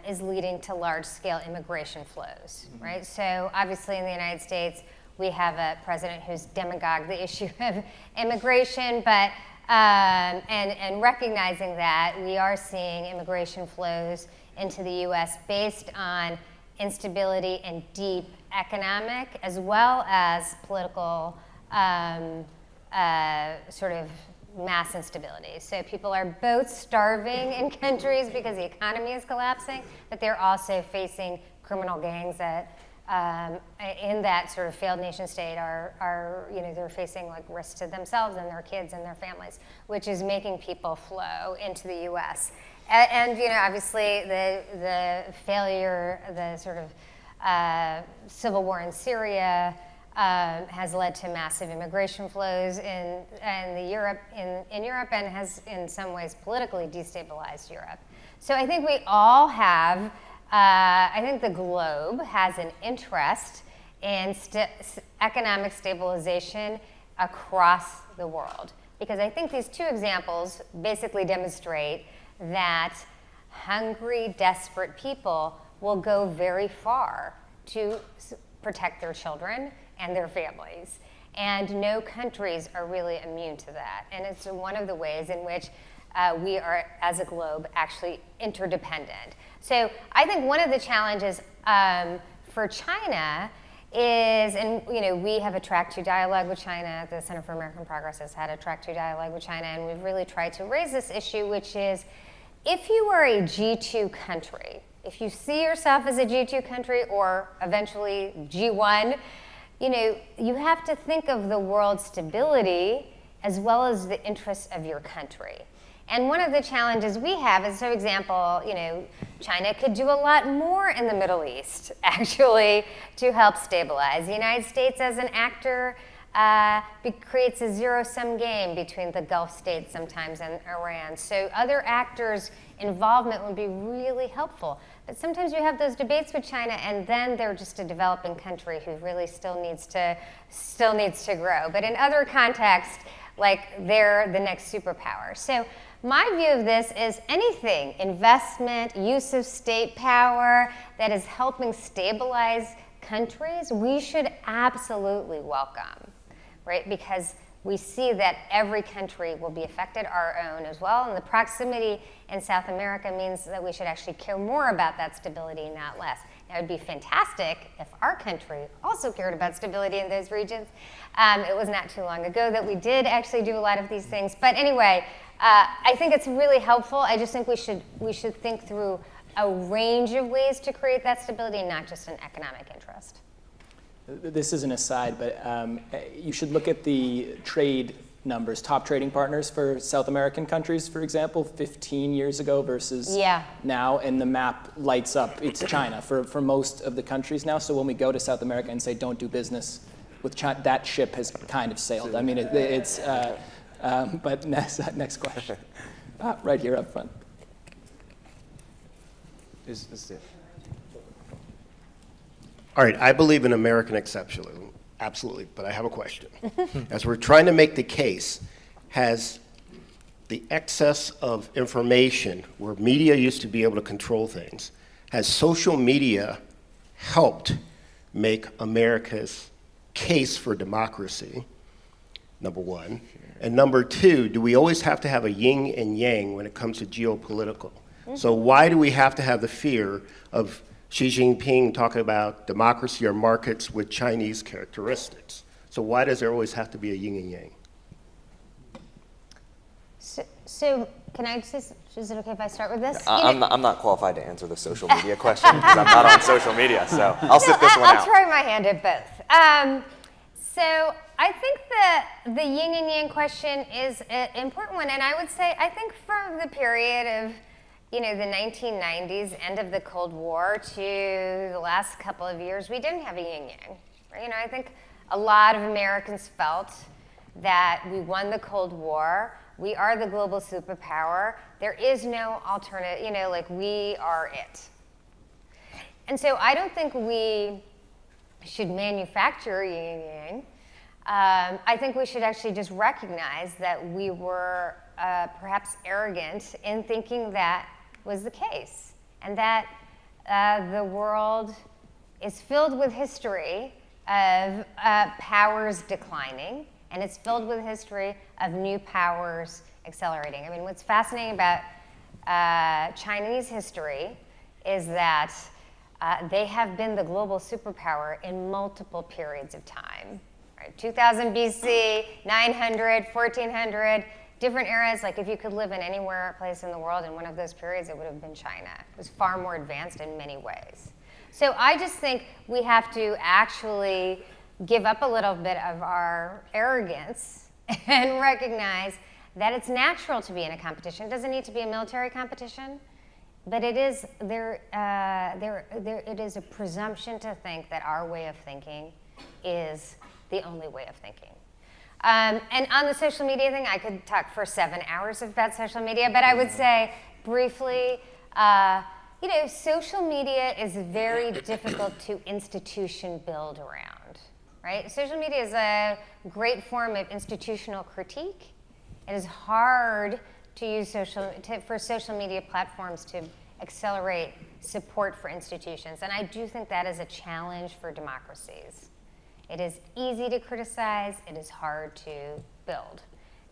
is leading to large-scale immigration flows, right? So obviously in the United States, we have a president who's demagogued the issue of immigration, but and recognizing that we are seeing immigration flows into the U.S. based on instability and deep economic as well as political sort of mass instability. So people are both starving in countries because the economy is collapsing, but they're also facing criminal gangs that in that sort of failed nation state are they're facing like risks to themselves and their kids and their families, which is making people flow into the U.S. And obviously the failure, the sort of civil war in Syria has led to massive immigration flows in Europe and has in some ways politically destabilized Europe. So I think we all have. I think the globe has an interest in economic stabilization across the world, because I think these two examples basically demonstrate that hungry, desperate people will go very far to protect their children and their families. And no countries are really immune to that. And it's one of the ways in which we are, as a globe, actually interdependent. So I think one of the challenges for China is, and we have a Track 2 dialogue with China. The Center for American Progress has had a Track 2 dialogue with China, and we've really tried to raise this issue, which is, if you are a G2 country, if you see yourself as a G2 country or eventually G1, you have to think of the world's stability as well as the interests of your country. And one of the challenges we have is, for example, China could do a lot more in the Middle East, actually, to help stabilize. The United States, as an actor, creates a zero-sum game between the Gulf states sometimes and Iran. So other actors' involvement would be really helpful. But sometimes you have those debates with China, and then they're just a developing country who really still needs to grow. But in other contexts, like they're the next superpower. So my view of this is anything, investment, use of state power that is helping stabilize countries, we should absolutely welcome, right? Because we see that every country will be affected, our own as well, and the proximity in South America means that we should actually care more about that stability, not less. It would be fantastic if our country also cared about stability in those regions. It was not too long ago that we did actually do a lot of these things. But anyway, I think it's really helpful. I just think we should think through a range of ways to create that stability, not just an economic interest. This is an aside, but you should look at the trade numbers, top trading partners for South American countries, for example, 15 years ago versus now, and the map lights up. It's China for most of the countries now. So when we go to South America and say don't do business with China, that ship has kind of sailed. I mean, it's but next question. Right here up front. Is it? All right, I believe in American exceptionalism, absolutely, but I have a question. As we're trying to make the case, has the excess of information, where media used to be able to control things, has social media helped make America's case for democracy, number one? And number two, do we always have to have a yin and yang when it comes to geopolitical? So why do we have to have the fear of Xi Jinping talking about democracy or markets with Chinese characteristics. So why does there always have to be a yin and yang? So can I just, is it okay if I start with this? I'm not qualified to answer the social media question because I'm not on social media, so I'll sit this one out. I'll try my hand at both. So I think the yin and yang question is an important one, and I would say I think from the period of the 1990s, end of the Cold War, to the last couple of years, we didn't have a yin yang. Right? I think a lot of Americans felt that we won the Cold War. We are the global superpower. There is no alternate, we are it. And so I don't think we should manufacture yin and yang. I think we should actually just recognize that we were perhaps arrogant in thinking that was the case, and that the world is filled with history of powers declining, and it's filled with history of new powers accelerating. I mean, what's fascinating about Chinese history is that they have been the global superpower in multiple periods of time. Right? 2000 BC, 900, 1400, different eras. Like if you could live in anywhere place in the world in one of those periods, it would have been China. It was far more advanced in many ways. So I just think we have to actually give up a little bit of our arrogance and recognize that it's natural to be in a competition. It doesn't need to be a military competition, but it is it is a presumption to think that our way of thinking is the only way of thinking. And on the social media thing, I could talk for 7 hours about social media, but I would say briefly, social media is very difficult to institution build around, right? Social media is a great form of institutional critique. It is hard to use for social media platforms to accelerate support for institutions, and I do think that is a challenge for democracies. It is easy to criticize, it is hard to build.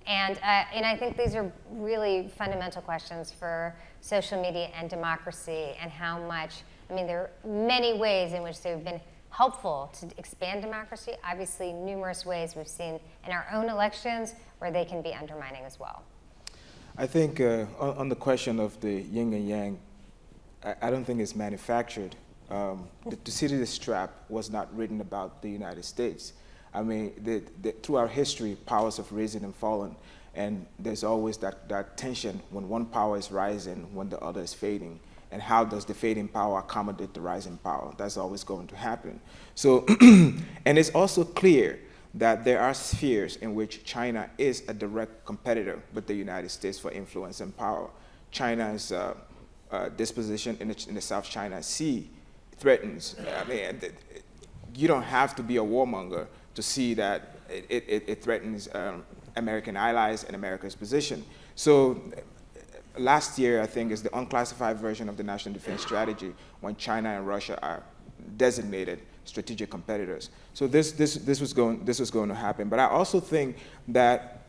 And I think these are really fundamental questions for social media and democracy, and how much, there are many ways in which they've been helpful to expand democracy. Obviously, numerous ways we've seen in our own elections where they can be undermining as well. I think on the question of the yin and yang, I don't think it's manufactured. The Thucydides trap was not written about the United States. Through our history, powers have risen and fallen, and there's always that tension when one power is rising, when the other is fading. And how does the fading power accommodate the rising power? That's always going to happen. So, and it's also clear that there are spheres in which China is a direct competitor with the United States for influence and power. China's disposition in the South China Sea threatens. You don't have to be a warmonger to see that it threatens American allies and America's position. So last year, I think, is the unclassified version of the National Defense Strategy when China and Russia are designated strategic competitors. So this was going to happen. But I also think that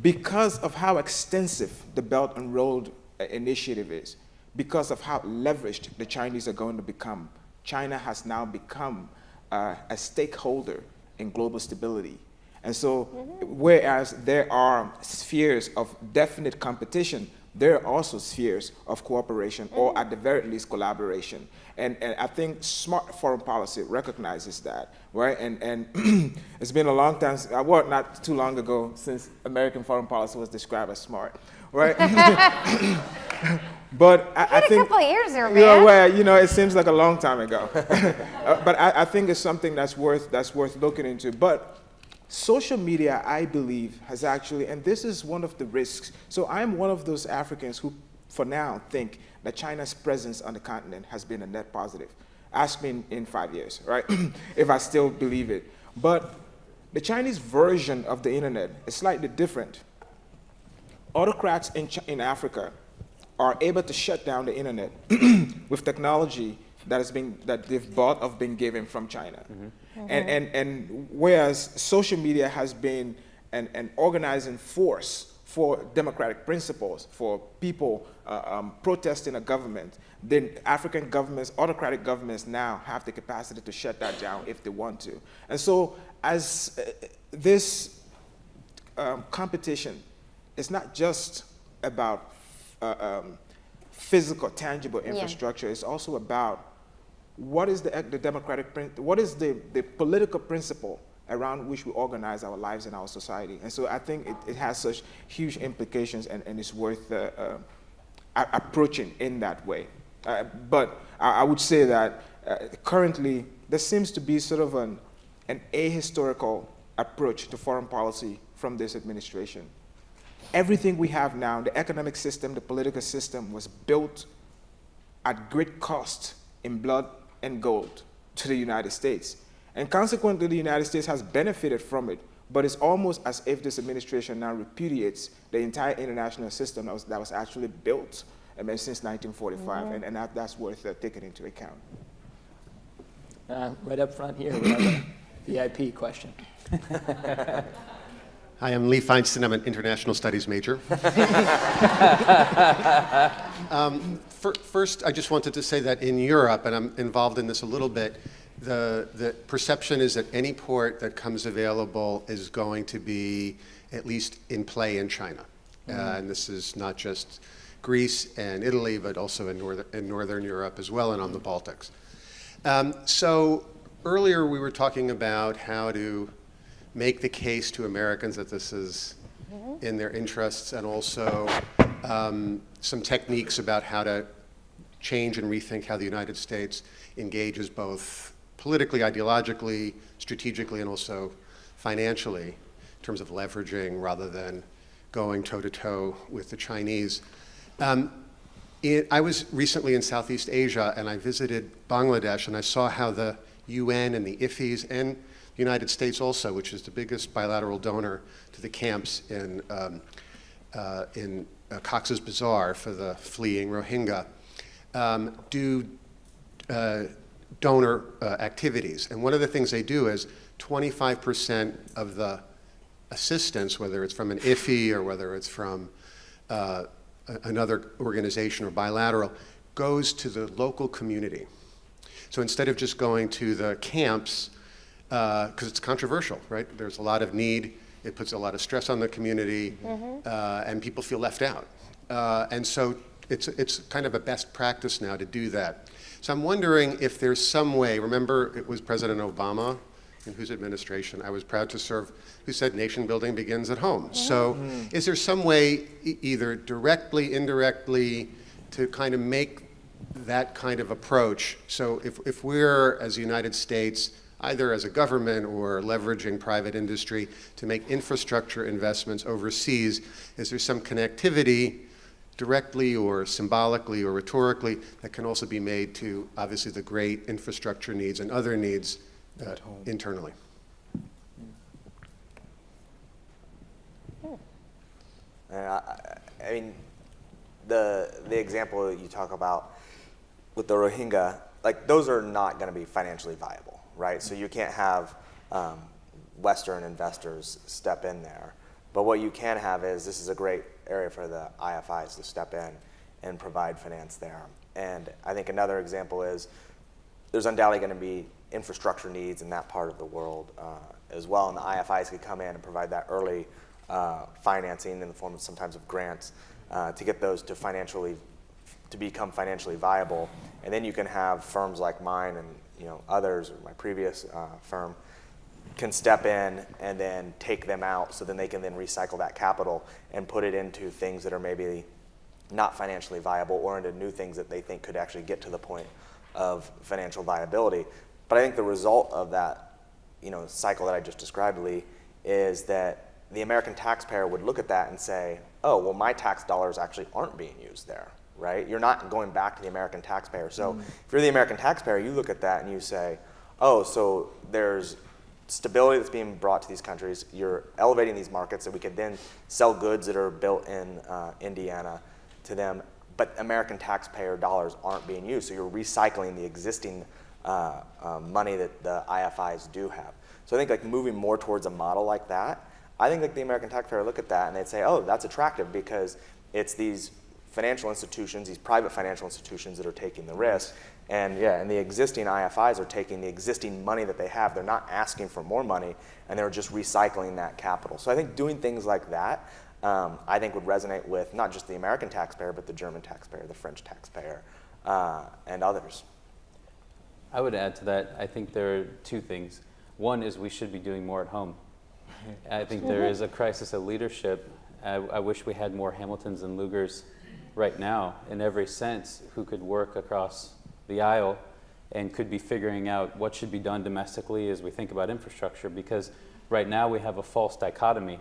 because of how extensive the Belt and Road Initiative is, because of how leveraged the Chinese are going to become, China has now become a stakeholder in global stability. And so, whereas there are spheres of definite competition, there are also spheres of cooperation, or at the very least collaboration. And I think smart foreign policy recognizes that, right? And it's been a long time, well, not too long ago, since American foreign policy was described as smart, right? But I think a couple of years there, man. It seems like a long time ago. But I think it's something that's worth looking into. But social media, I believe, has actually, and this is one of the risks. So I'm one of those Africans who, for now, think that China's presence on the continent has been a net positive. Ask me in 5 years, right? If I still believe it. But the Chinese version of the internet is slightly different. Autocrats in Africa are able to shut down the internet with technology that they've bought or been given from China. And whereas social media has been an organizing force for democratic principles, for people protesting a government, then African governments, autocratic governments now have the capacity to shut that down if they want to. And so as this competition, it's not just about physical, tangible infrastructure. It's also about what is the democratic, what is the political principle around which we organize our lives and our society. And so I think it has such huge implications, and it's worth approaching in that way. But I would say that currently there seems to be sort of an ahistorical approach to foreign policy from this administration. Everything we have now, the economic system, the political system, was built at great cost in blood and gold to the United States. And consequently, the United States has benefited from it, but it's almost as if this administration now repudiates the entire international system that was actually built since 1945, and that's worth taking into account. Right up front here, we have a VIP question. Hi, I'm Lee Feinstein. I'm an international studies major. First, I just wanted to say that in Europe, and I'm involved in this a little bit, the perception is that any port that comes available is going to be at least in play in China. And this is not just Greece and Italy, but also in Northern Europe as well, and on the Baltics. So earlier we were talking about how to make the case to Americans that this is in their interests, and also some techniques about how to change and rethink how the United States engages both politically, ideologically, strategically, and also financially in terms of leveraging rather than going toe-to-toe with the Chinese. I was recently in Southeast Asia, and I visited Bangladesh, and I saw how the UN and the IFIs and the United States also, which is the biggest bilateral donor to the camps in Cox's Bazar for the fleeing Rohingya, do donor activities. And one of the things they do is 25% of the assistance, whether it's from an IFI or whether it's from another organization or bilateral, goes to the local community. So instead of just going to the camps, because it's controversial, right? There's a lot of need. It puts a lot of stress on the community, and people feel left out. And so it's kind of a best practice now to do that. So I'm wondering if there's some way, remember it was President Obama, in whose administration I was proud to serve, who said nation building begins at home. So is there some way, either directly, indirectly, to kind of make that kind of approach? So if we're, as the United States, either as a government or leveraging private industry to make infrastructure investments overseas, is there some connectivity directly or symbolically or rhetorically that can also be made to obviously the great infrastructure needs and other needs internally? I mean, the example that you talk about with the Rohingya, like those are not going to be financially viable, right? So you can't have Western investors step in there. But what you can have is, this is a great area for the IFIs to step in and provide finance there. And I think another example is, there's undoubtedly going to be infrastructure needs in that part of the world as well, and the IFIs could come in and provide that early financing in the form of sometimes of grants to get those to become financially viable. And then you can have firms like mine and others, or my previous firm, can step in and then take them out, so then they can then recycle that capital and put it into things that are maybe not financially viable, or into new things that they think could actually get to the point of financial viability. But I think the result of that cycle that I just described, Lee, is that the American taxpayer would look at that and say, oh, well, my tax dollars actually aren't being used there, right? You're not going back to the American taxpayer. So if you're the American taxpayer, you look at that and you say, oh, so there's stability that's being brought to these countries. You're elevating these markets so we could then sell goods that are built in Indiana to them, but American taxpayer dollars aren't being used. So you're recycling the existing money that the IFIs do have. So I think like moving more towards a model like that, I think like the American taxpayer look at that and they'd say, oh, that's attractive because it's these financial institutions, these private financial institutions that are taking the risk. And yeah, and the existing IFIs are taking the existing money that they have. They're not asking for more money, and they're just recycling that capital. So I think doing things like that, I think would resonate with not just the American taxpayer, but the German taxpayer, the French taxpayer, and others. I would add to that, I think there are two things. One is we should be doing more at home. I think there is a crisis of leadership. I wish we had more Hamiltons and Lugers right now in every sense who could work across the aisle and could be figuring out what should be done domestically as we think about infrastructure, because right now we have a false dichotomy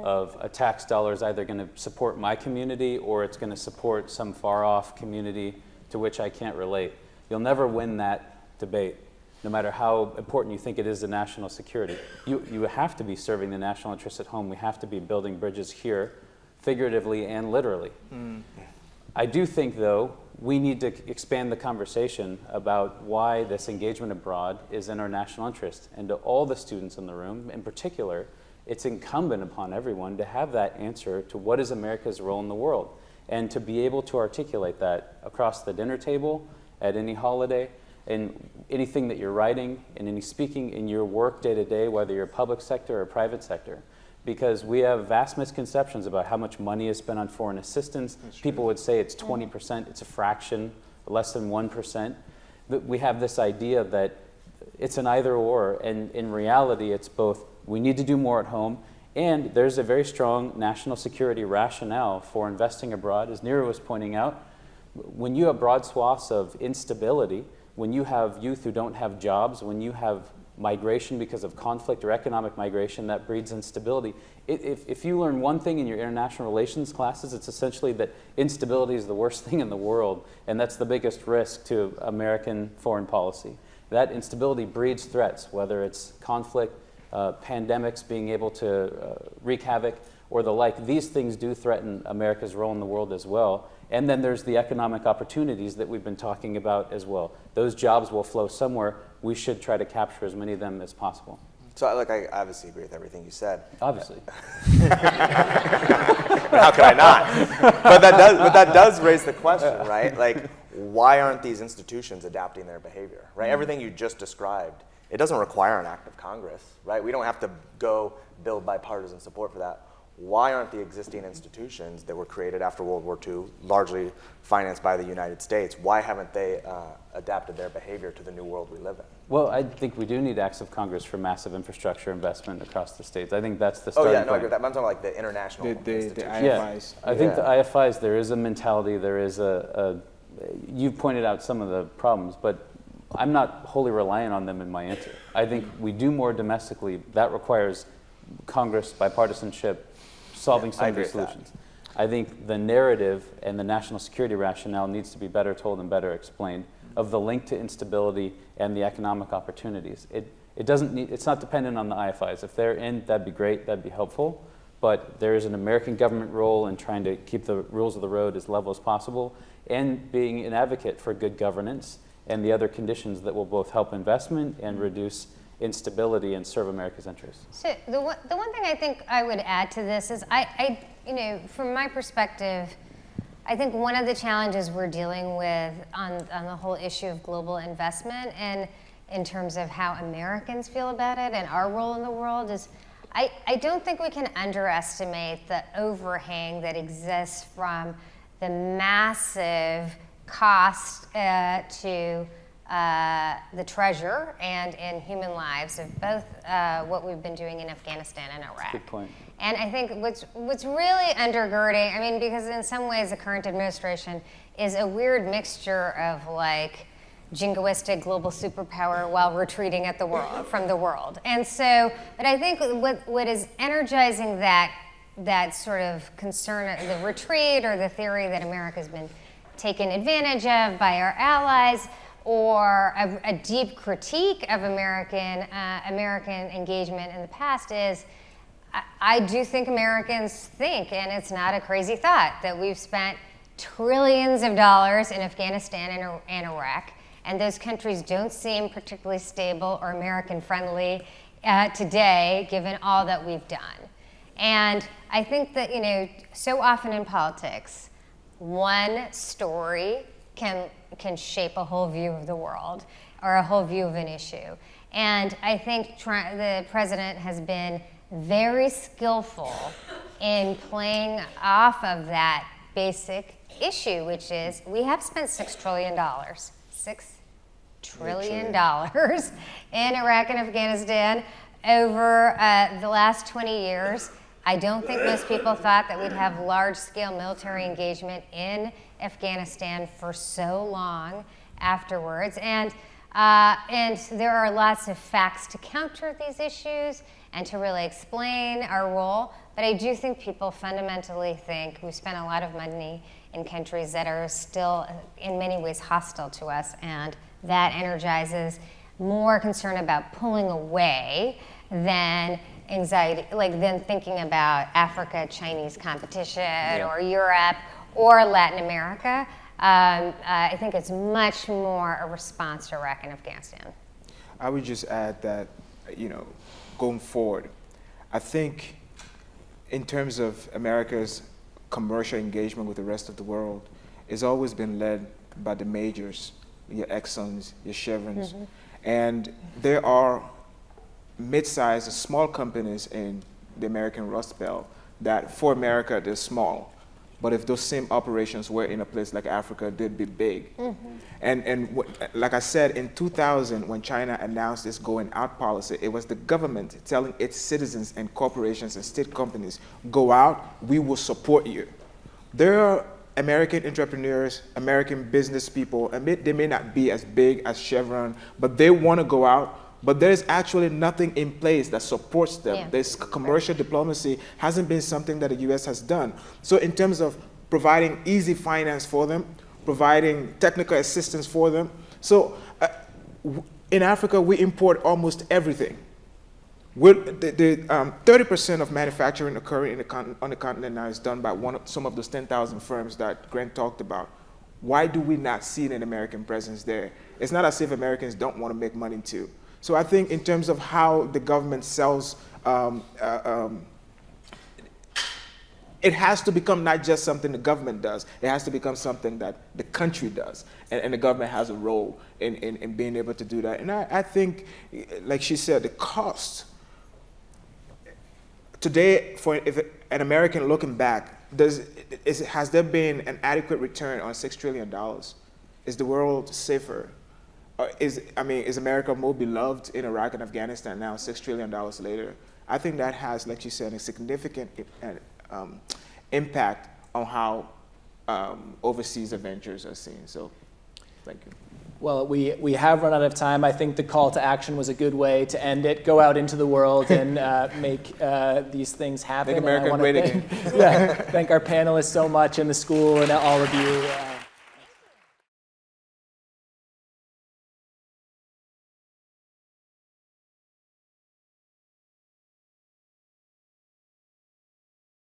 of a tax dollar is either going to support my community or it's going to support some far off community to which I can't relate. You'll never win that debate, no matter how important you think it is to national security. You have to be serving the national interests at home. We have to be building bridges here, figuratively and literally. I do think, though, we need to expand the conversation about why this engagement abroad is in our national interest. And to all the students in the room, in particular, it's incumbent upon everyone to have that answer to what is America's role in the world, and to be able to articulate that across the dinner table, at any holiday, in anything that you're writing, in any speaking, in your work day to day, whether you're public sector or private sector. Because we have vast misconceptions about how much money is spent on foreign assistance. People would say it's 20%, it's a fraction, less than 1%. But we have this idea that it's an either or, and in reality it's both. We need to do more at home, and there's a very strong national security rationale for investing abroad. As Neera was pointing out, when you have broad swaths of instability, when you have youth who don't have jobs, when you have migration because of conflict or economic migration, that breeds instability. If you learn one thing in your international relations classes, it's essentially that instability is the worst thing in the world, and that's the biggest risk to American foreign policy. That instability breeds threats, whether it's conflict, pandemics being able to wreak havoc, or the like. These things do threaten America's role in the world as well. And then there's the economic opportunities that we've been talking about as well. Those jobs will flow somewhere. We should try to capture as many of them as possible. So I obviously agree with everything you said. Obviously. How could I not? But that does raise the question, right? Like, why aren't these institutions adapting their behavior, right? Everything you just described, it doesn't require an act of Congress, right? We don't have to go build bipartisan support for that. Why aren't the existing institutions that were created after World War II, largely financed by the United States, why haven't they adapted their behavior to the new world we live in? Well, I think we do need acts of Congress for massive infrastructure investment across the states. I think that's the starting point. I agree with that. But I'm talking like the international institutions. The IFIs. Yeah, I think the IFIs, there is a mentality, there is you've pointed out some of the problems, but I'm not wholly reliant on them in my answer. I think we do more domestically. That requires Congress, bipartisanship, solving some of the solutions. I think the narrative and the national security rationale needs to be better told and better explained of the link to instability and the economic opportunities. It's not dependent on the IFIs. If they're in, that'd be great, that'd be helpful, but there is an American government role in trying to keep the rules of the road as level as possible and being an advocate for good governance and the other conditions that will both help investment and reduce instability and serve America's interests. So the one thing I think I would add to this is from my perspective, I think one of the challenges we're dealing with on the whole issue of global investment and in terms of how Americans feel about it and our role in the world is I don't think we can underestimate the overhang that exists from the massive cost to the treasure and in human lives of both what we've been doing in Afghanistan and Iraq. Good point. And I think what's really undergirding, I mean, because in some ways the current administration is a weird mixture of like jingoistic global superpower while retreating from the world. And so, but I think what is energizing that sort of concern, the retreat or the theory that America's been taken advantage of by our allies, or a deep critique of American engagement in the past is, I do think Americans think, and it's not a crazy thought, that we've spent trillions of dollars in Afghanistan and Iraq, and those countries don't seem particularly stable or American friendly today, given all that we've done. And I think that, so often in politics, one story can shape a whole view of the world or a whole view of an issue. And I think the president has been very skillful in playing off of that basic issue, which is we have spent $6 trillion, $6 trillion in Iraq and Afghanistan over the last 20 years. I don't think most people thought that we'd have large-scale military engagement in Afghanistan for so long afterwards. And there are lots of facts to counter these issues and to really explain our role. But I do think people fundamentally think we spend a lot of money in countries that are still in many ways hostile to us, and that energizes more concern about pulling away than anxiety, than thinking about Africa, Chinese competition, or Europe, or Latin America. I think it's much more a response to Iraq and Afghanistan. I would just add that, going forward, I think in terms of America's commercial engagement with the rest of the world, it's always been led by the majors, your Exxons, your Chevrons. And there are mid-sized, small companies in the American Rust Belt that, for America, they're small. But if those same operations were in a place like Africa, they'd be big. And like I said, in 2000, when China announced its going out policy, it was the government telling its citizens and corporations and state companies, go out, we will support you. There are American entrepreneurs, American business people, and they may not be as big as Chevron, but they want to go out. But there's actually nothing in place that supports them. This commercial diplomacy hasn't been something that the U.S. has done. So in terms of providing easy finance for them, providing technical assistance for them. So in Africa, we import almost everything. 30% of manufacturing occurring on the continent now is done by some of those 10,000 firms that Grant talked about. Why do we not see an American presence there? It's not as if Americans don't want to make money too. So I think in terms of how the government sells, it has to become not just something the government does, it has to become something that the country does. And the government has a role in being able to do that. And I think, like she said, the cost. Today, if an American looking back, has there been an adequate return on $6 trillion? Is the world safer? Is America more beloved in Iraq and Afghanistan now, $6 trillion later? I think that has, like you said, a significant impact on how overseas adventures are seen. So, thank you. Well, we have run out of time. I think the call to action was a good way to end it. Go out into the world and make these things happen. Make America great again. Thank our panelists so much and the school and all of you.